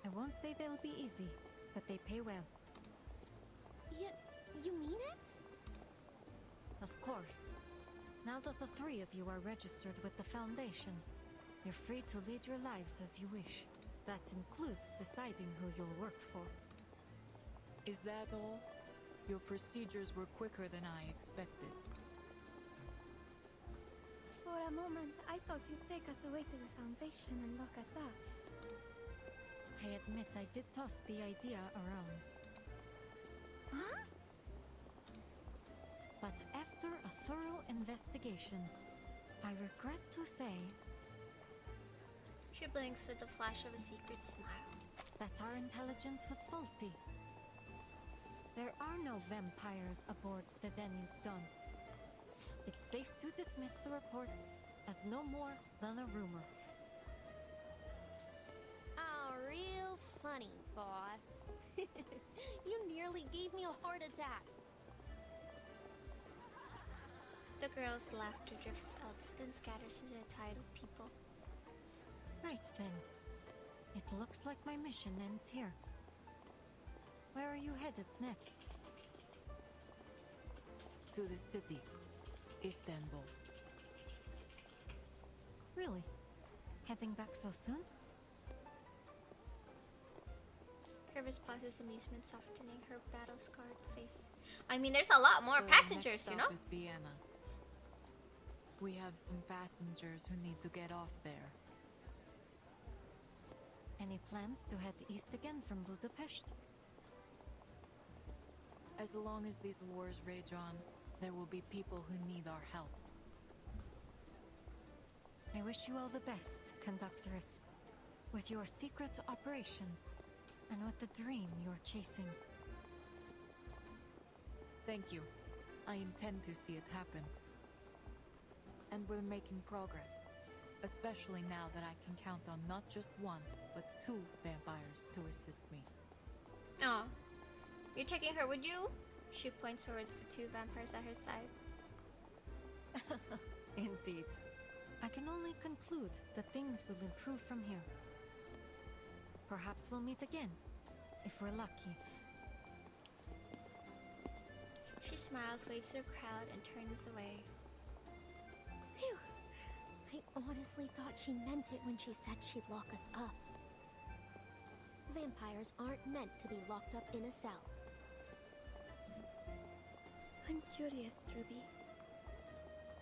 I won't say they'll be easy, but they pay well. You mean it? Of course. Now that the three of you are registered with the Foundation, you're free to lead your lives as you wish. That includes deciding who you'll work for. Is that all? Your procedures were quicker than I expected. For a moment, I thought you'd take us away to the Foundation and lock us up. I admit I did toss the idea around. Huh? But after a thorough investigation, I regret to say... She blinks with the flash of a secret smile. ...that our intelligence was faulty. There are no vampires aboard the Danube Dawn. It's safe to dismiss the reports as no more than a rumor. Oh, real funny, boss. You nearly gave me a heart attack. The girl's laughter drifts up, then scatters into a tide of people. Right then. It looks like my mission ends here. Where are you headed next? To the city, Istanbul. Really? Heading back so soon? Curvis pauses, amusement softening her battle-scarred face. I mean, there's a lot more The passengers, next you know? stop is Vienna. We have some passengers who need to get off there. Any plans to head east again from Budapest? As long as these wars rage on, there will be people who need our help. I wish you all the best, Conductress. With your secret operation, and with the dream you're chasing. Thank you. I intend to see it happen. And we're making progress. Especially now that I can count on not just one, but 2 vampires to assist me. Oh. You're taking her with you? She points towards the 2 vampires at her side. Indeed. I can only conclude that things will improve from here. Perhaps we'll meet again, if we're lucky. She smiles, waves to the crowd, and turns away. Phew. I honestly thought she meant it when she said she'd lock us up. Vampires aren't meant to be locked up in a cell. I'm curious, Ruby.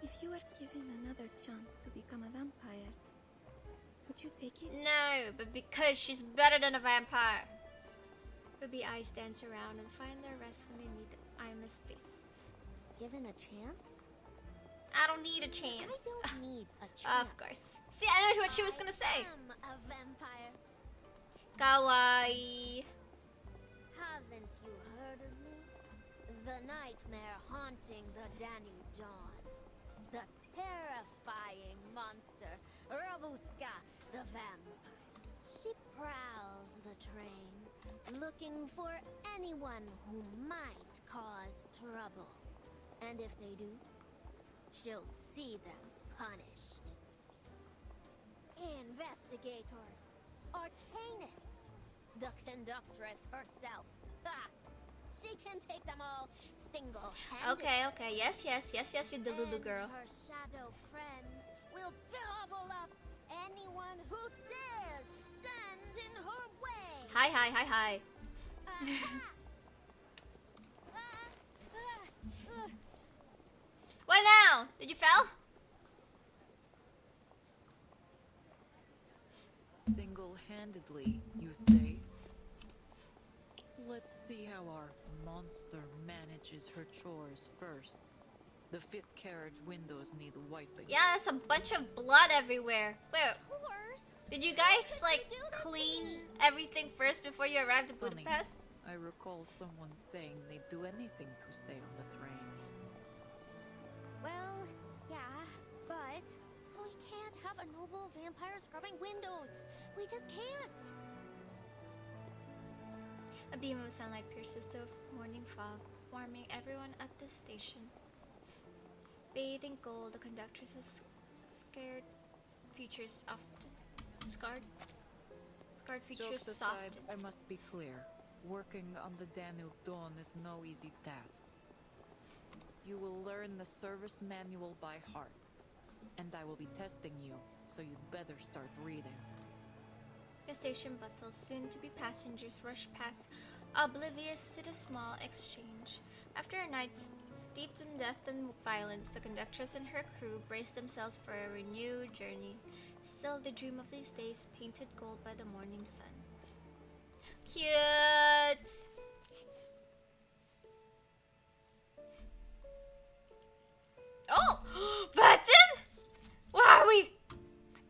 If you were given another chance to become a vampire, would you take it? No, but because she's better than a vampire. Ruby eyes dance around and find their rest when they meet Ima's face. Given a chance? I don't need a chance. I don't need a chance. Of course. See, I know what she was gonna say. I'm a vampire. Kawaii. Haven't you heard of me? The nightmare haunting the Danube Dawn. The terrifying monster, Robuska the vampire. She prowls the train, looking for anyone who might cause trouble. And if they do, she'll see them punished. Investigators, arcanists, the conductress herself. Ha! She can take them all single-handedly. Okay. Yes, you Delulu girl. Her shadow friends will gobble up anyone who dares stand in her way. Hi. What now? Did you fail? Single-handedly, you say? Let's see how our monster manages her chores first. The 5th carriage windows need wiping. Yeah, there's a bunch of blood everywhere. Wait, did you guys like clean everything first before you arrived at Funny. Budapest? I recall someone saying they'd do anything to stay on the train. Well, yeah, but we can't have a noble vampire scrubbing windows. We just can't. A beam of sunlight pierces the morning fog, warming everyone at the station. Bathed in gold, the conductress's scared features often scarred features Jokes aside, soften. I must be clear. Working on the Danube Dawn is no easy task. You will learn the service manual by heart, and I will be testing you, so you'd better start reading. The station bustles. Soon-to-be passengers rush past, oblivious to the small exchange. After a night steeped in death and violence, the conductress and her crew brace themselves for a renewed journey. Still, they dream of these days painted gold by the morning sun. Cute! Oh! Button! Where are we?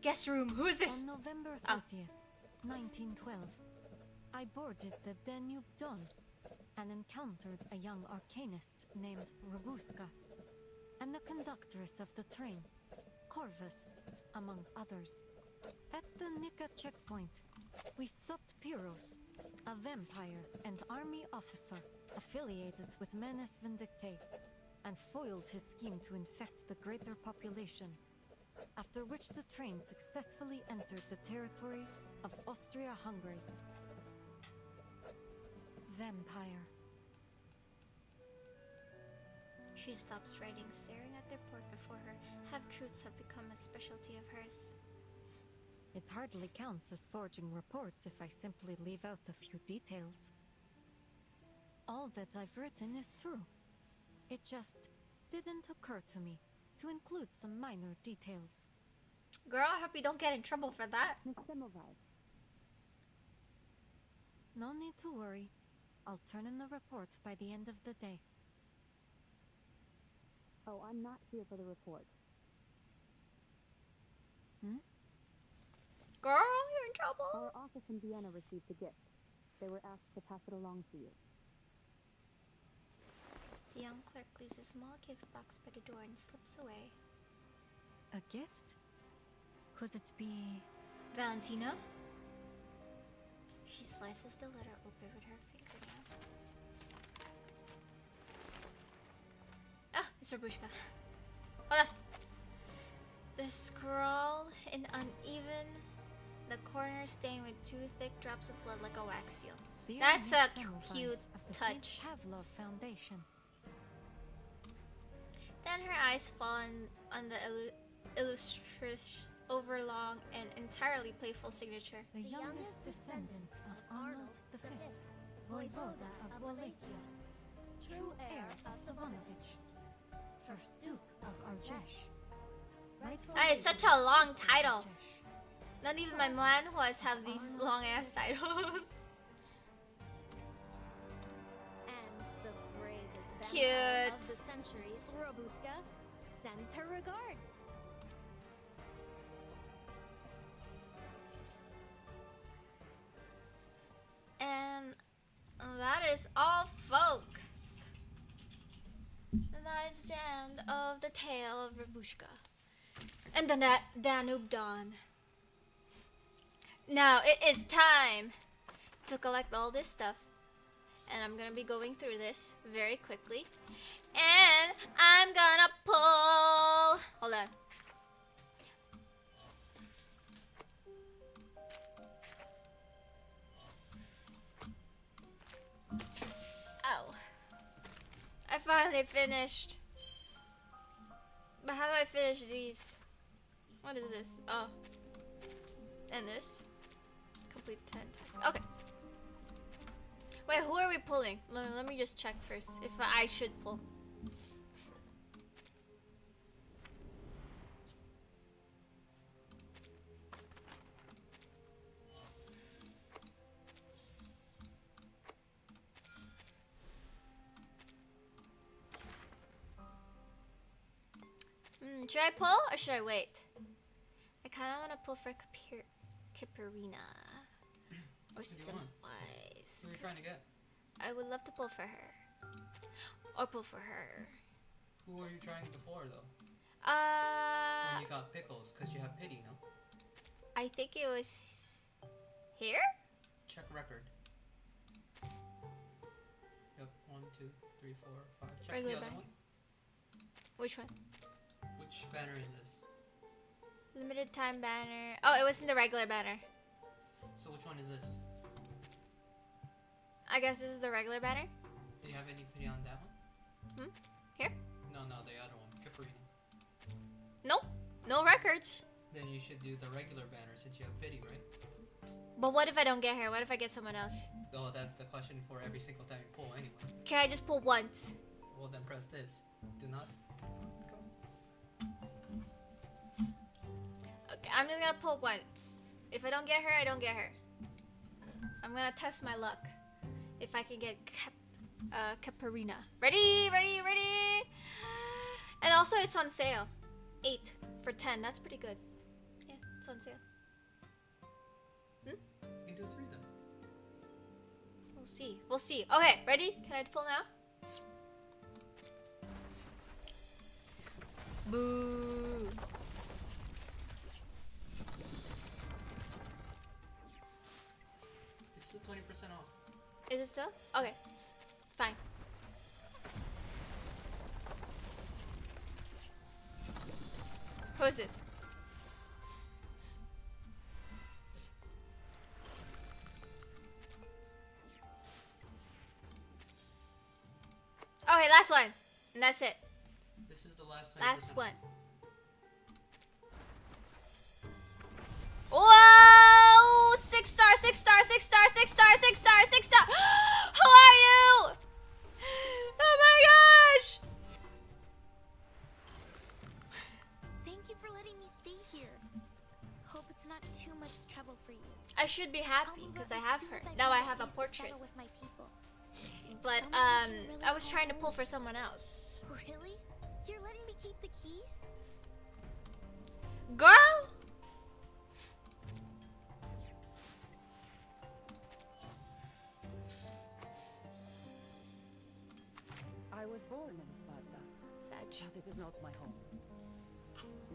Guest room. Who is this? On November 30th, 1912, I boarded the Danube Dawn and encountered a young arcanist named Robuska, and the conductress of the train, Corvus, among others. At the Nika checkpoint, we stopped Pyros, a vampire and army officer affiliated with Menes Vindictae, and foiled his scheme to infect the greater population, after which the train successfully entered the territory of Austria-Hungary. Vampire. She stops writing, staring at the report before her. Half-truths have become a specialty of hers. It hardly counts as forging reports if I simply leave out a few details. All that I've written is true. It just didn't occur to me to include some minor details. Girl, I hope you don't get in trouble for that. No need to worry. I'll turn in the report by the end of the day. Oh, I'm not here for the report. Hmm? Girl, you're in trouble. Our office in Vienna received a gift. They were asked to pass it along to you. The young clerk leaves a small gift box by the door and slips away. A gift? Could it be... Valentina? She slices the letter open with her fingernail. Ah, it's Rabushka. Hold on. The scrawl in uneven, the corner stained with 2 thick drops of blood like a wax seal. That's a cute touch. Pavlov Foundation. Then her eyes fall on the illustrious, overlong, and entirely playful signature. The youngest descendant of Arnold V, Voivoda of Wallachia, true heir of Savonovich, first Duke of Argesh. That is such a long title. Not even my manhwas have these long ass titles. And the bravest Cute. vampire of the century, Robuska, sends her regards. And that is all, folks. And that is the end of the tale of Rabushka and the Danube Dawn. Now it is time to collect all this stuff, and I'm gonna be going through this very quickly, and I'm gonna pull. Hold on. Ow. I finally finished. But how do I finish these? What is this? Oh. And this. Complete 10 tasks. Okay. Wait, who are we pulling? Let me just check first if I should pull. Should I pull or should I wait? I kind of want to pull for Kiparina or Simwise. Who are you trying to get? I would love to pull for her. Or pull for her. Who were you trying before, though? When you got pickles, because you have pity, no? I think it was here? Check record. Yep, 1, 2, 3, 4, 5. Check Regular the other banner. one. Which one? Which banner is this? Limited time banner. Oh, it was in the regular banner. So which one is this? I guess this is the regular banner. Do you have any pity on that one? Here? No, the other one. Caprina. Nope. No records. Then you should do the regular banner since you have pity, right? But what if I don't get her? What if I get someone else? Oh, that's the question for every single time you pull anyway. Can I just pull once? Well, then press this. Do not. Okay, I'm just gonna pull once. If I don't get her, I don't get her. I'm gonna test my luck. If I can get Caparina. Ready? And also it's on sale. 8 for 10. That's pretty good. Yeah, it's on sale. You can do 3 then. We'll see. Okay, ready? Can I pull now? Boo. It's still 20% off. Is it still? Okay. Fine. Who is this? Okay, last one. And that's it. This is the last time. Last one. Whoa! 6 star, 6 star, 6 star, 6 star, 6 star, 6 star. Who are you? Oh my gosh! Thank you for letting me stay here. Hope it's not too much trouble for you. I should be happy because I have her. Now I have a portrait. With my people. But I was trying to pull for someone else. Really? You're letting me keep the keys? Girl! I was born in Sparta. Sag. But it is not my home.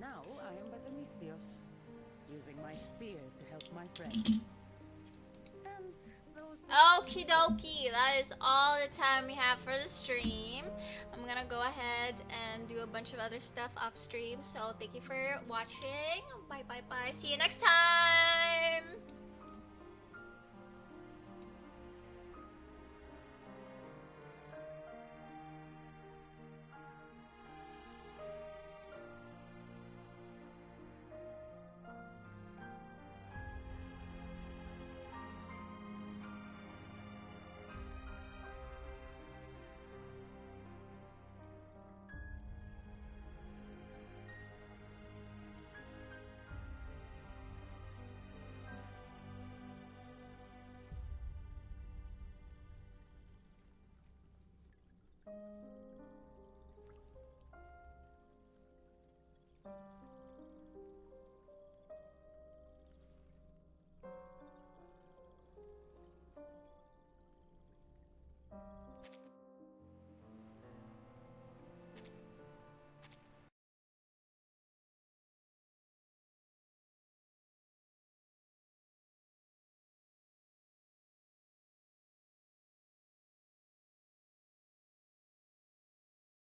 Now I am but a Mystios, using my spear to help my friends. And those... Okie dokie, that is all the time we have for the stream. I'm gonna go ahead and do a bunch of other stuff off stream. So thank you for watching. Bye bye bye. See you next time.